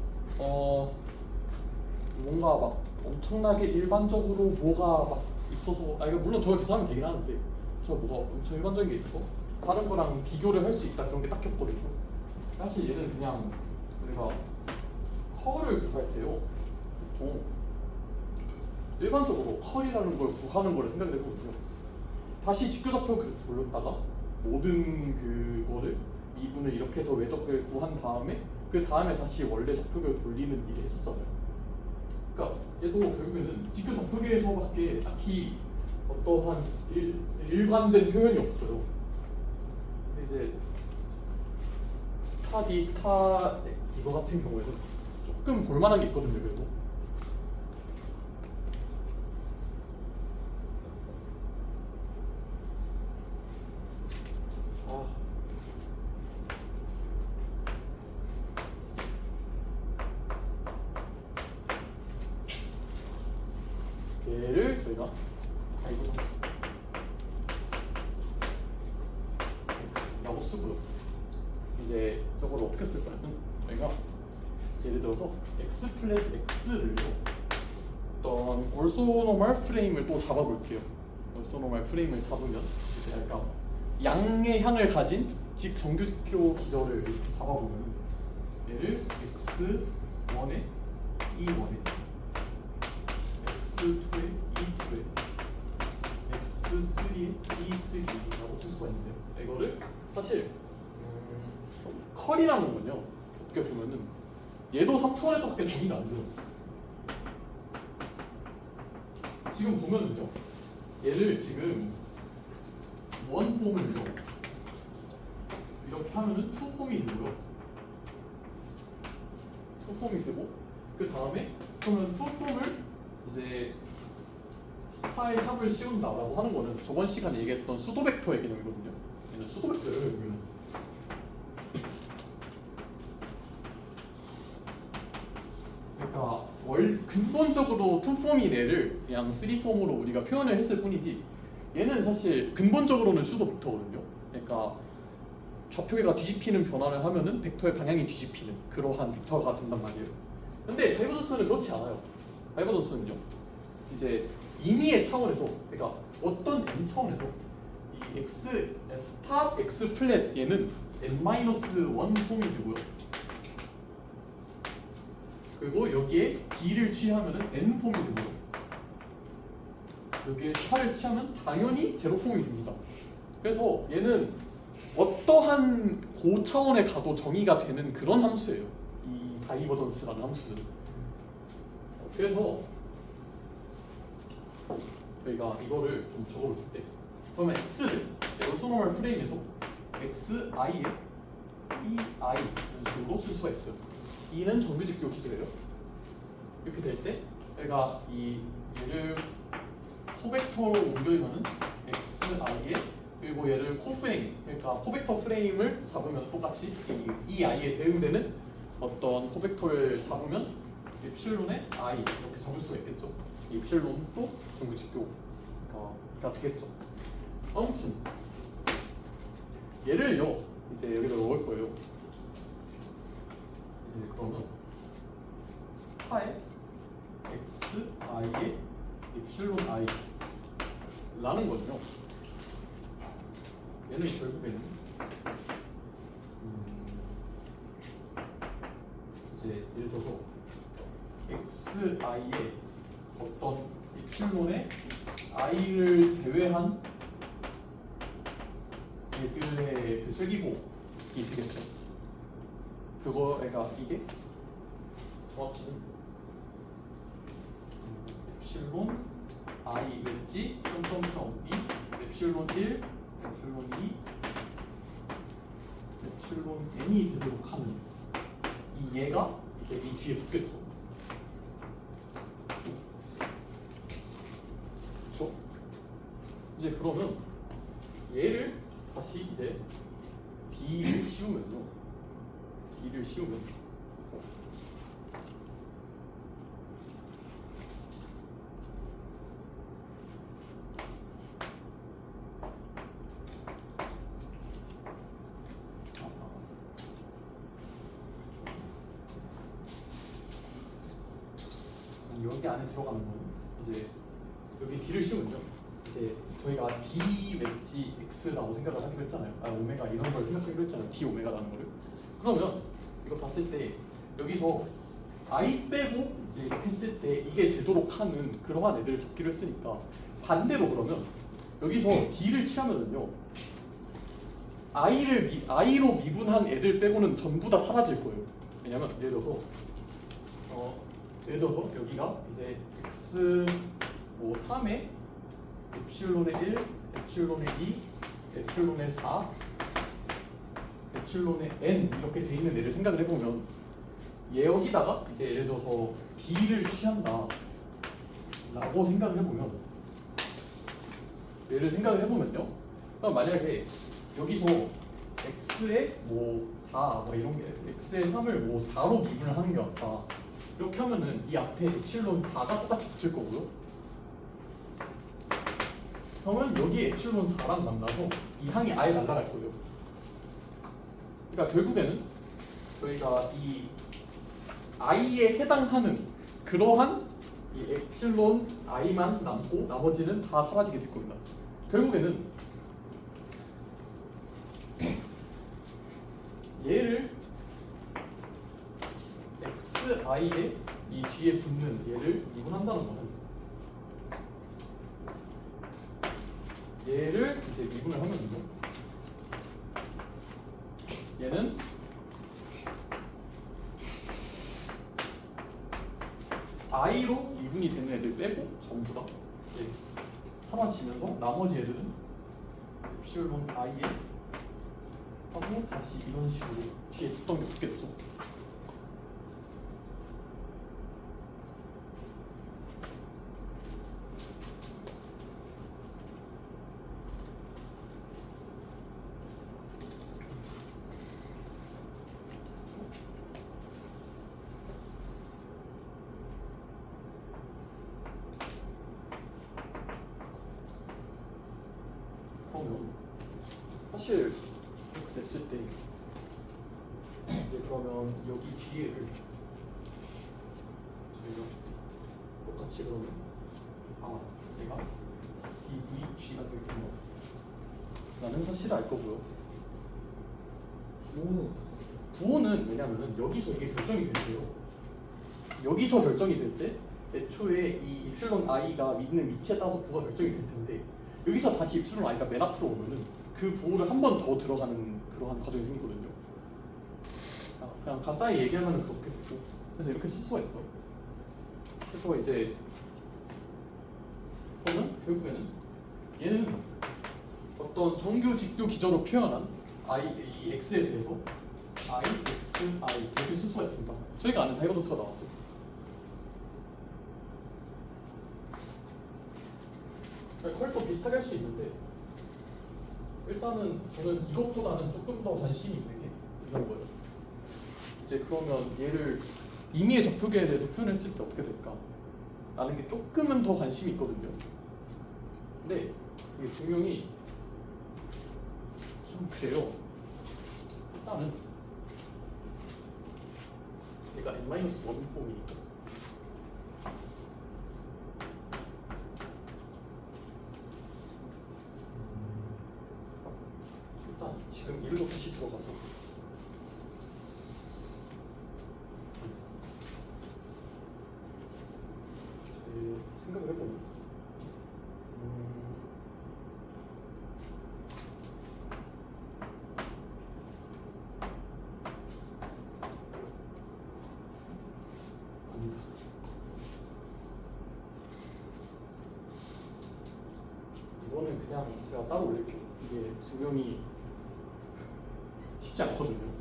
뭔가 막 엄청나게 일반적으로 뭐가 막 있어서 이거 물론 저거 계산하면 되긴 하는데 저 뭐가 엄청 일반적인 게 있어서 다른 거랑 비교를 할 수 있다 그런 게 딱히 없거든요. 사실 얘는 그냥 우리가 컬을 구할 때요. 보통 일반적으로 컬이라는 걸 구하는 거를 생각을 해보거든요. 다시 직교적표 그래프 돌렸다가 모든 그거를 미분을 이렇게 해서 외적을 구한 다음에 그 다음에 다시 원래 적표를 돌리는 일을 했었잖아요. 그러니까 얘도 결국에는 직교적표계에서밖에 딱히 어떠한 일관된 표현이 없어요. 근데 이제 스타디 스타 이거 같은 경우에는 조금 볼만한 게 있거든요. 그래도 얘를 저희가 다이버전스 X라고 쓰고요. 이제 저걸 어떻게 쓸 거냐면 저희가 예를 들어서 X 플러스 X를요 어떤 orthonormal 프레임을 또 잡아볼게요. orthonormal 프레임을 잡으면 이제 약간 양의 향을 가진 직정규표 기절을 잡아보면 얘를 X1에 E1에 X2에 E2에 X3에 E3라고 쓸 수가 있는데요. 이거를 사실 컬이라는 건요 어떻게 보면은 얘도 3차원에서밖에 정의가 안 돼요. 지금 보면은요 얘를 지금 원폼을요 이렇게 하면은 투폼이 되고요. 투폼이 되고 그 다음에 그러면 투폼을 이제 스타의 샵을 씌운다라고 하는 거는 저번 시간에 얘기했던 수도 벡터의 개념이거든요. 얘는 수도 벡터예요. 여기는. 그러니까 근본적으로 투폼인 애를 그냥 3폼으로 우리가 표현을 했을 뿐이지 얘는 사실 근본적으로는 수도 벡터거든요. 그러니까 좌표계가 뒤집히는 변화를 하면은 벡터의 방향이 뒤집히는 그러한 벡터가 된단 말이에요. 근데 다이버전스는 그렇지 않아요. 다이버전스는요. 이제 임의의 차원에서 그러니까 어떤 n 차원에서 이 x 스타 x 플랫 얘는 n-1 폼이 되고요. 그리고 여기에 d를 취하면은 n 폼이 되고요. 여기에 스타를 취하면 당연히 제로 폼이 됩니다. 그래서 얘는 어떠한 고차원에 가도 정의가 되는 그런 함수예요. 이 다이버전스라는 함수는. 그래서 저희가 이거를 좀 적어볼 때 그러면 x를 orthonormal 프레임에서 xi에 ei 이런 식으로 쓸 수가 있어요. e는 정규직교 기제예요. 이렇게 될 때 얘가 얘를 코벡터로 옮겨주면은 xi에 그리고 얘를 코프레임, 그러니까 코벡터 프레임을 잡으면 똑같이 이 i에 대응되는 어떤 코벡터를 잡으면 엡실론의 i 이렇게 잡을 수가 있겠죠. 이 엡실론도 정규직교가 되겠죠. 아무튼 얘를요 이제 여기다 넣을 거예요. 이제 그러면 스타의 xi에 엡실론 i 라는 거죠. 얘는 결국에는 이제 예를 들어서 xi에 어떤 엡실론의 i를 제외한 얘들의 그 쇠기호이 되겠죠. 그거가 이게 정확히는 엡실론 i 웨지 점점점 2 엡실론 1 엡실론 2 엡실론 n이 되도록 하는 이 얘가 이제 이 뒤에 붙겠죠. 그렇죠? 이제 그러면 얘를 다시 이제 b를 씌우면요. b를 씌우면 여기 안에 들어가는 거는 이제 여기 D를 씌우면요. 이제 저희가 D 웨지 X라고 생각을 하기로 했잖아요. 오메가 이런 걸 생각하기로 했잖아요. D 오메가라는 거를. 그러면 이거 봤을 때 여기서 I 빼고 이제 이렇게 했을 때 이게 되도록 하는 그러한 애들을 잡기로 했으니까 반대로 그러면 여기서 D를 취하면은요. I로 미분한 애들 빼고는 전부 다 사라질 거예요. 왜냐면 예를 들어서 여기가 이제 x 뭐 3에 엡실론의 1, 엡실론의 2, 엡실론의 4, 엡실론의 n 이렇게 돼 있는 애를 생각을 해보면 얘 여기다가 이제 예를 들어서 b를 취한다 라고 생각을 해보면 얘를 생각을 해보면요. 그럼 만약에 여기서 x에 뭐 4, 뭐 이런 게 x에 3을 뭐 4로 미분을 하는 게 맞다. 이렇게 하면은 이 앞에 엡실론 4가 똑같이 붙을 거고요. 그러면 여기 엡실론 4랑 만나서 이 항이 아예 날아갈 거예요. 그러니까 결국에는 저희가 이 i에 해당하는 그러한 이 엡실론 i만 남고 나머지는 다 사라지게 될 겁니다. 결국에는 얘를 xi에 이 뒤에 붙는 얘를 미분한다는 거는 얘를 이제 미분을 하면요. 얘는 i로 미분이 되는 애들 빼고 전부 다 이제 사라지면서 나머지 애들은 엡실론 i에 하고 다시 이런 식으로 뒤에 붙던 게 붙겠죠. 사실 이렇게 됐을 때 이제 그러면 여기 뒤에를 저희가 똑같이 그러면 얘가 DVG가 되겠군요. 나는 사실 알 거고요. 부호는 어떻게 하세요? 부호는 왜냐면은 여기서 이게 결정이 될 때요. 여기서 결정이 될 때 애초에 이 입실론 i가 있는 위치에 따라서 부호가 결정이 될 텐데 여기서 다시 입실론 i가 맨 앞으로 오면은 그 부호를 한 번 더 들어가는 그러한 과정이 생기거든요. 그냥 간단히 얘기하면 그렇게 되고 그래서 이렇게 쓸 수가 있고요. 그래서 이제 그러면 결국에는 얘는 어떤 정규 직교 기저로 표현한 이 x에 대해서 i, x, i 이렇게 쓸 수가 있습니다. 저희가 아는 다이버전스가 나왔죠. 컬도 비슷하게 할 수 있는데 일단은 저는 이것보다는 조금 더 관심이 있는 게 이런 거예요. 이제 그러면 얘를 임의의 적표계에 대해서 표현했을 때 어떻게 될까? 라는 게 조금은 더 관심이 있거든요. 근데 이게 분명히 참 그래요. 일단은 얘가 n-1 폼이니까 일단 지금 일로 다시 들어가서 생각을 해보면 아니다. 이거는 그냥 제가 따로 올릴게요. 이게 증명이 쉽지 않거든요.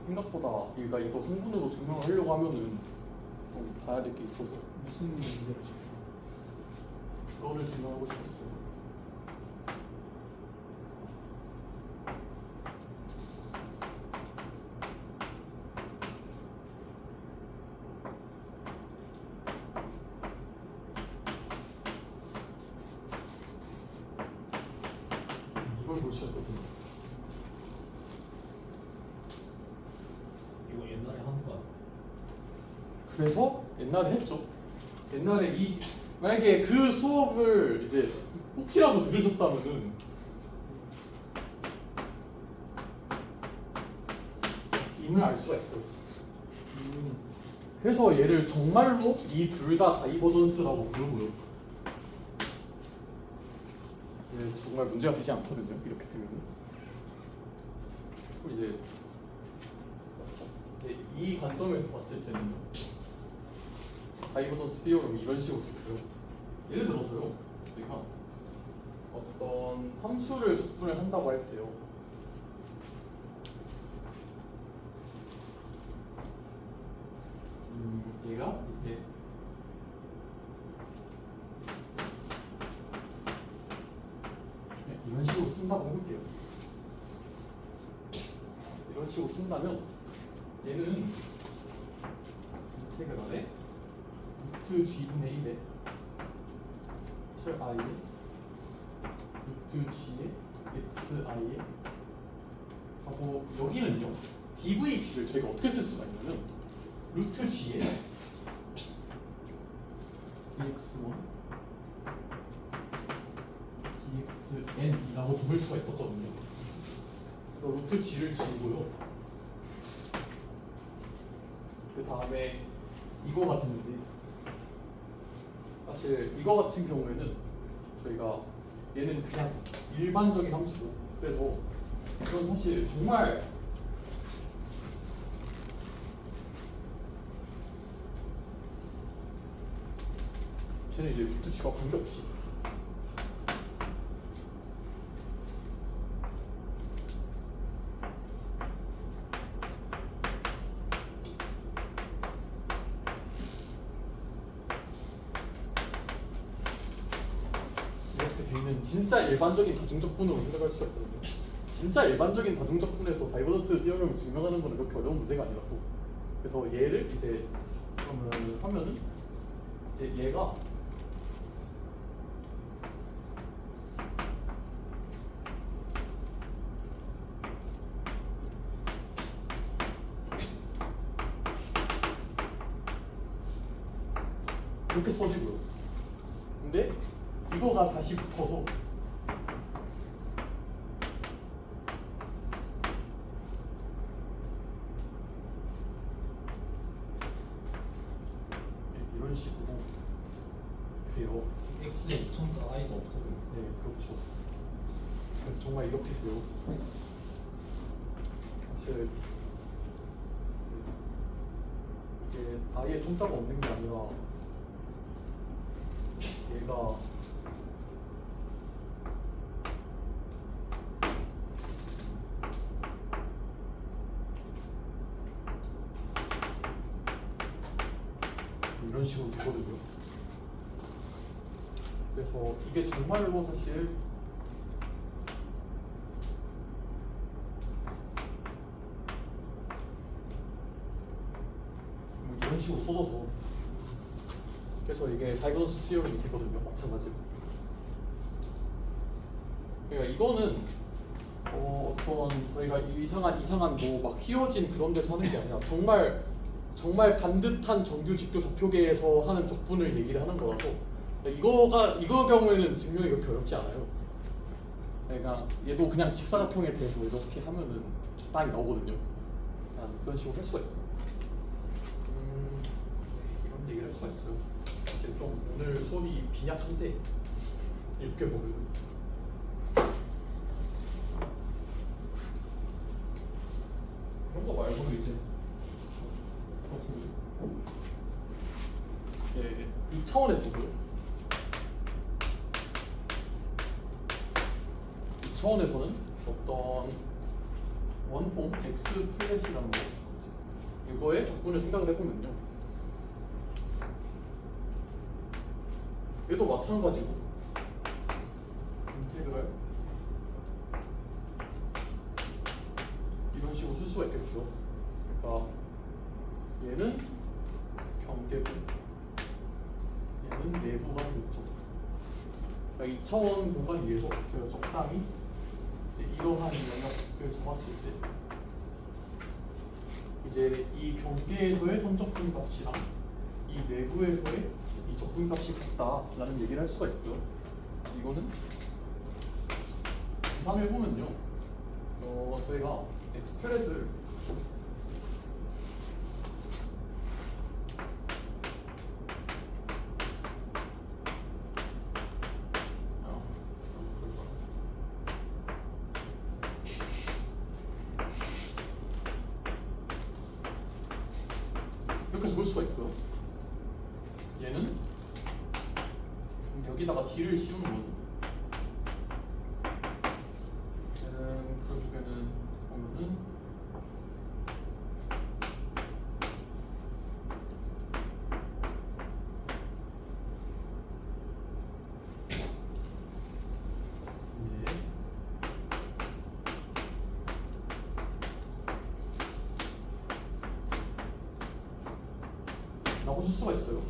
생각보다 얘가 이거 성분으로 증명을 하려고 하면은 좀 봐야 될 게 있어서 무슨 문제를 지금? 그거를 증명하고 싶었어요. 이걸 보셨거든요. 이거 옛날에 한 거. 그래서 옛날에 했죠. 옛날에 만약에 그 수업을 이제 혹시라도 들으셨다면은 임을 알 수가 있어요. 그래서 얘를 정말로 이 둘 다 다이버전스라고 부르고요. 정말 문제가 되지 않거든요. 이렇게 되면은. 그리고 이제 이 관점에서 봤을 때는요. 다이버전스 디어럼이 이런 식으로 되고요. 예를 들어서요. 저희가 어떤 함수를 적분을 한다고 할 때요. 얘가 이제 이런 식으로 쓴다고 해볼게요. 이런 식으로 쓴다면 얘는 인테그랄에 루트 g분의 1에 실 i에 루트 g에 xi에 하고 여기는요 dvg를 저희가 어떻게 쓸 수가 있냐면 루트 g에 dx1 dxn이라고 적을 수가 있었거든요. 그래서 루트 g를 지우고요. 그 다음에 이거가 됐는데 사실 이거 같은 경우에는 저희가 얘는 그냥 일반적인 함수고 그래서 이건 사실 정말 쟤는 이제 루트 g가 관계없이 이렇게 되는 진짜 일반적인 다중적분으로 생각할 수가 있거든요. 진짜 일반적인 다중적분에서 다이버전스 디어럼을 증명하는 건 그렇게 어려운 문제가 아니라서 그래서 얘를 이제 그러면 하면은 이제 얘가 이렇게 써지고요. 근데 이거가 다시 붙어서 이런 식으로 돼요. x에 2천자 i가 없어도 네, 그렇죠. 그래서 정말 이렇게 돼요. 사실 이게 아예 총자가 없는 게 아니라 얘가 이런 식으로 되거든요. 그래서 이게 정말로 사실 뭐 이런 식으로 쏟아서 그래서 이게 다이버전스 시리얼이 되거든요. 마찬가지로. 그러니까 이거는 어떤 저희가 이상한 뭐 막 휘어진 그런 데서 하는 게 아니라 정말 반듯한 정규 직교 좌표계에서 하는 적분을 얘기를 하는 거라서 이거 경우에는 증명이 그렇게 어렵지 않아요. 그러니까 얘도 그냥 직사각형에 대해서 이렇게 하면은 적당히 나오거든요. 그냥 그런 식으로 할 수가 있고 이런 얘기를 할 수가 있어요. 사실 좀 오늘 수업이 빈약한데 이렇게 보면 그런 거 말고도 이제 예, 이 차원에서도요. 이 차원에서는 어떤 원폼 x 플랫이라는 거 이거의 적분을 생각을 해보면요. 얘도 마찬가지고 인테그랄 이런 식으로 쓸 수가 있겠죠. 그러니까 얘는 경계고 얘는 내부가 되겠죠. 그러니까 2차원 공간 위에서 제가 적당히 이제 이러한 영역을 잡았을 때 이제 이 경계에서의 선적분 값이랑 이 내부에서의 이 적분 값이 같다라는 얘기를 할 수가 있고요. 이거는 계산을 해보면요. 저희가 엑스플렛을 이렇게 적을 수가 있고요. 얘는 여기다가 D를 씌우는 거죠. 얘는 결국에는 보면은 라고 쓸 수가 있어요.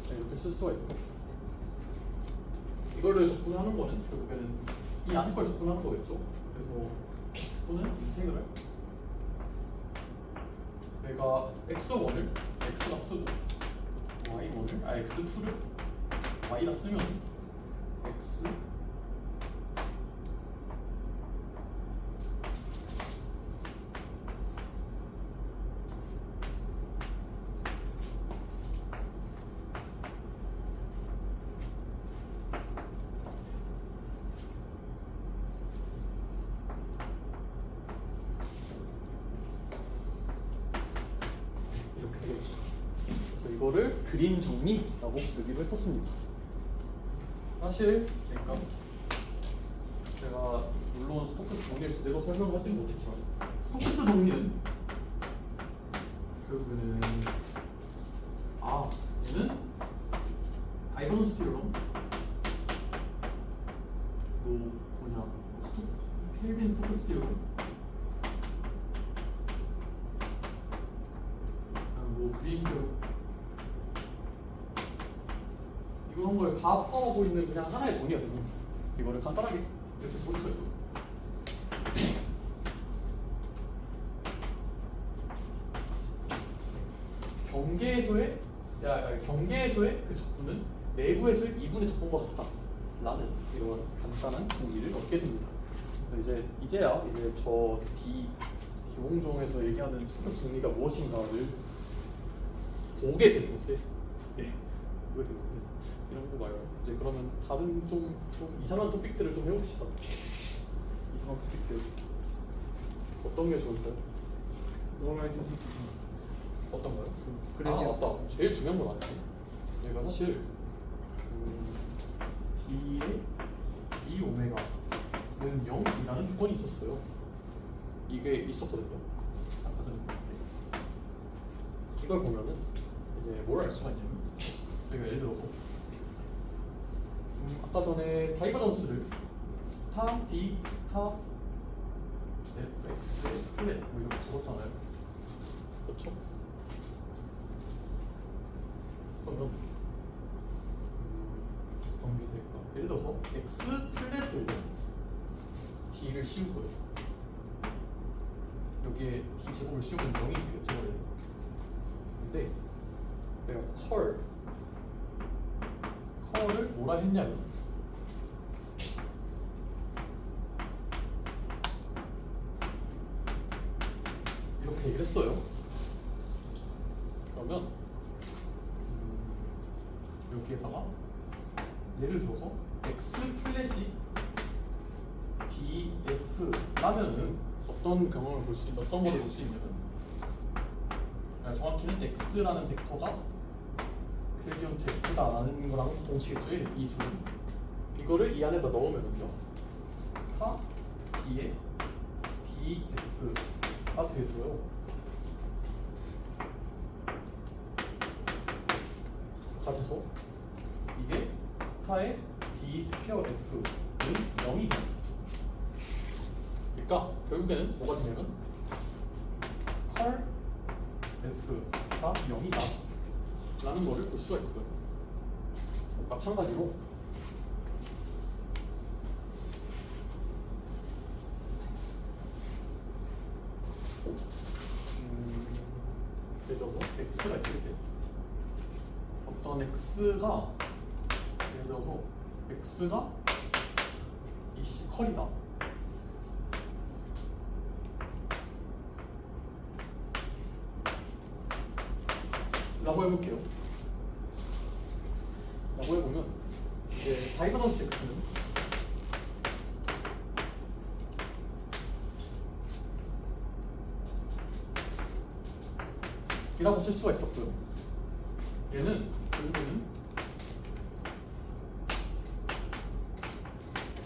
네, 이렇게 쓸 수가 있고 이거를 적분하는 거는 결국에는 이 안에 걸 적분하는 거겠죠. 그래서 또는 인테그랄 내가 x1을 x가 쓰고 y1을 x2를 y가 쓰면 x 이렇게 되겠죠. 그래서 이거를 그림 정리라고 부르기로 했었습니다. 사실 그러니까 제가 물론 스토크스 정리를 제대로 설명하지는 못했지만 스토크스 정리는 결국에는 얘는 다이버전스 티어럼 켈빈 스토크스 티어럼 그림 이런 걸 다 포함하고 있는 그냥 하나의 정리가 되고 이거를 간단하게 이렇게 볼 수가 있고 경계에서의 경계에서의 그 적분은 내부에서의 2분의 적분과 같다 라는 이런 간단한 정리를 얻게 됩니다. 이제야 저 기홍종에서 얘기하는 수급 정리가 무엇인가를 보게 되는 건데, 보게 되는 건데 이런 거 말고 이제 그러면 다른 좀 이상한 토픽들을 좀 해봅시다. 이상한 토픽들 어떤 게 좋을까요? 노멀 디스트리뷰션. 어떤 거요? 그래디언트. 맞다. 제일 중요한 건 아니에요. 얘가 사실 D의 D 오메가는 0이라는 조건이 있었어요. 이게 있었거든요. 아까 전에 봤을 때. 이걸 보면은 이제 뭘 알 수가 있냐면, 여기가 예를 들어서 아까 전에 다이버전스를 스타 D 스타 fx의 플랫 뭐 이렇게 적었잖아요. 그렇죠? 그러면 어떤 게 될까? 예를 들어서 x 플랫을 d를 씌우고요. 여기에 d 제곱을 씌우면 0이 되겠죠. 근데 내가 컬을 뭐라 했냐면 이렇게 얘기를 했어요. 그러면 여기에다가 예를 들어서 x 플랫이 df라면은 어떤 경험을 볼 수 있는, 어떤 거를 볼 수 있냐면, 정확히는 x라는 벡터가 그레디언트 f다라는 거랑 동치겠죠. 이 둘은 이거를 이 안에다 넣으면은요, 스타 d의 df가 되고요. 가 돼서 이게 스타의 d 스퀘어 f는 0이 됩니다. 그러니까 결국에는 뭐가 되냐면 컬 f가 0이다 라는 거를 볼 수가 있고요. 마찬가지로 예를 들어서 x가 있을 때 어떤 x가, 예를 들어서 x가 이 컬이다 라고 해볼게요. 라고 해보면 이제 다이버전스 x는 이라고 쓸 수가 있었고요. 얘는 결국에는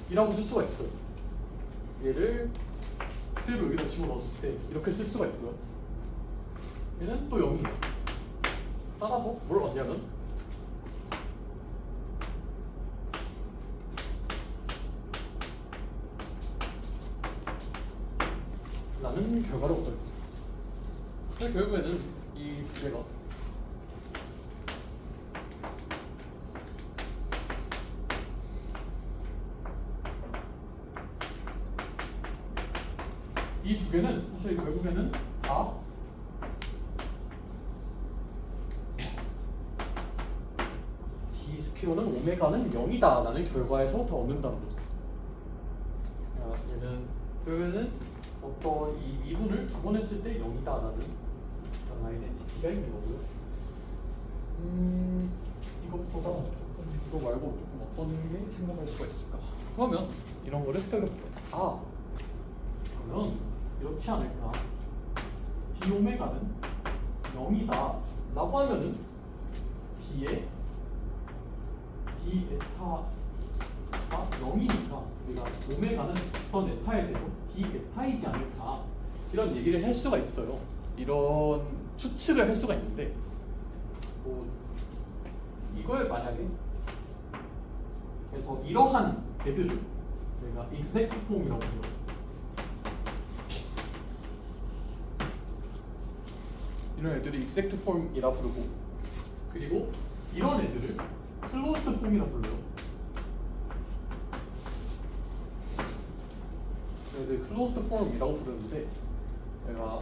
이라고 쓸 수가 있어요. 얘를 그대로 여기다 집어넣었을 때 이렇게 쓸 수가 있고요. 얘는 또 0이에요. 따라서 뭘 얻냐면 라는 결과를 얻어요. 그래서 결국에는 이 두 개가 이 두 개는 사실 결국에는 다 d 스퀘어는 오메가는 0이다 라는 결과에서 다 얻는다는 거죠. 얘는 결국에는 어떤 이 미분을 두 번 했을 때 0이다 라는 그런 아이덴티티가 있는 거고요. 이것보다 이거 말고 조금 어떤 게 생각할 수가 있을까? 그러면 이런 거를 생각해볼게요. 그러면 이렇지 않을까? d 오메가는 0이다 라고 하면은 d의 d 에타가 0이니까 우리가 오메가는 어떤 에타에 대해서 d 에타이지 않을까, 이런 얘기를 할 수가 있어요. 이런 추측을 할 수가 있는데, 이걸 만약에 그래서 이러한 애들을 내가 exact form이라고 해요. 이런 애들을 exact form이라 부르고, 그리고 이런 애들을 closed form이라 불러요. 얘들 closed form이라고 부르는데, 내가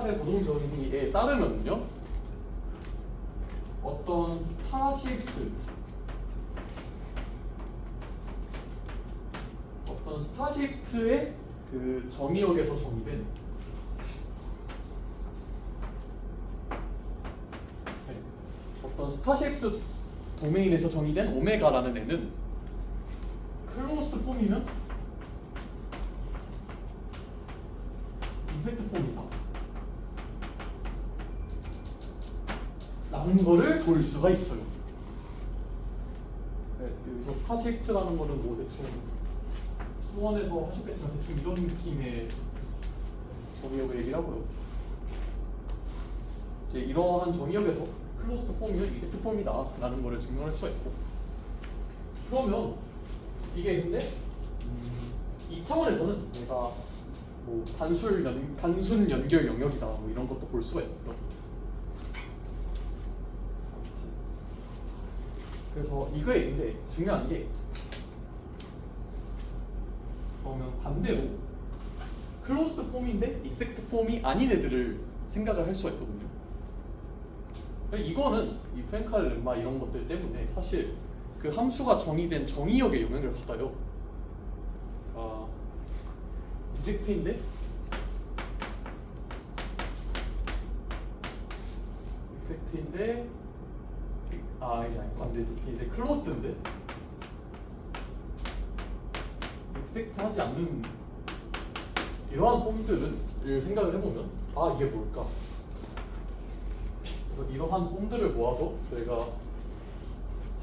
프랭칼의 고동 정의에 따르면요, 어떤 스타시프트의 그 정의역에서 정의된 어떤 스타시프트 도메인에서 정의된 오메가라는 애는 클로스드 폼이면 이펙트 폼이다 라는 거를 볼 수가 있어요. 네, 여기서 스타시프트라는 거는 뭐 대충 수원에서 하셨겠지만 대충 이런 느낌의 정의역을 얘기를 하고요. 이제 이러한 정의역에서 클로스드 폼이면 이펙트 폼이다 라는 거를 증명할 수가 있고, 그러면 이게 근데 2차원에서는 내가 뭐 단순 연결 영역이다 뭐 이런 것도 볼 수가 있고요. 그래서 이거에 이제 중요한 게, 그러면 반대로 클로스드 폼인데 익섹트 폼이 아닌 애들을 생각을 할 수가 있거든요. 이거는 이 프랭칼 렘마 이런 것들 때문에 사실 그 함수가 정의된 정의역에 영향을 받아요. 익섹트인데 이제 클로스드인데 익섹트 하지 않는 이러한 폼들을 생각을 해보면 이게 뭘까? 그래서 이러한 폼들을 모아서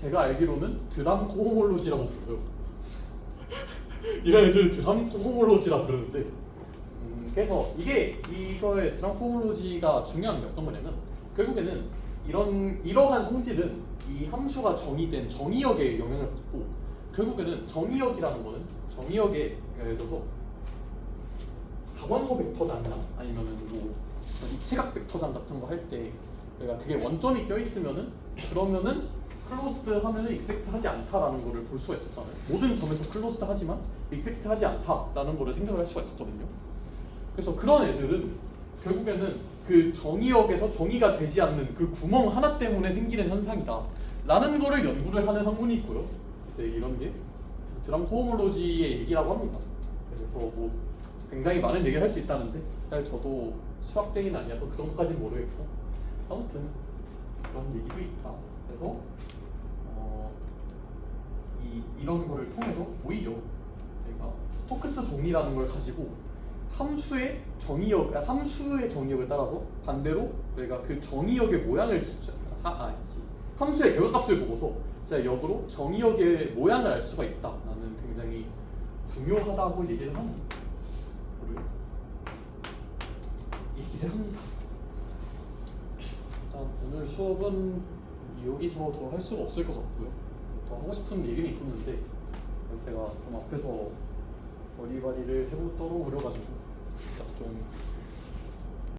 제가 알기로는 드람 코호몰로지라고 불러요. 이런 애들 드람 코호몰로지라 부르는데, 그래서 이거의 드람 코호몰로지가 중요한 게 어떤 거냐면, 결국에는 이러한 성질은 이 함수가 정의된 정의역에 영향을 받고, 결국에는 정의역이라는 거는 정의역에 예를 들어서 다원소 벡터장이나 아니면은 뭐 입체각 벡터장 같은 거 할 때 그러니까 그게 원점이 껴 있으면은 그러면은 클로스드 하면은 익섹트 하지 않다라는 거를 볼 수가 있었잖아요. 모든 점에서 클로스드 하지만 익섹트 하지 않다라는 거를 생각을 할 수가 있었거든요. 그래서 그런 애들은 결국에는 그 정의역에서 정의가 되지 않는 그 구멍 하나 때문에 생기는 현상이다 라는 거를 연구를 하는 학문이 있고요. 이제 이런 게 드람 코호몰로지의 얘기라고 합니다. 그래서 뭐 굉장히 많은 얘기를 할 수 있다는데 사실 저도 수학쟁이는 아니어서 그 정도까지는 모르겠고, 아무튼 그런 얘기도 있다. 그래서 이런 거를 통해서 오히려 내가 스토크스 정리라는 걸 가지고 함수의 정의역을 따라서 반대로 내가 그 정의역의 모양을 함수의 결과값을 보고서 제가 역으로 정의역의 모양을 알 수가 있다라는 굉장히 중요하다고 얘기를 하는 거를 얘기를 합니다. 일단 오늘 수업은 여기서 더 할 수가 없을 것 같고요. 더 하고 싶은 얘기는 있었는데 제가 좀 앞에서 머리발이를 해보도록 어려가지고 살짝 좀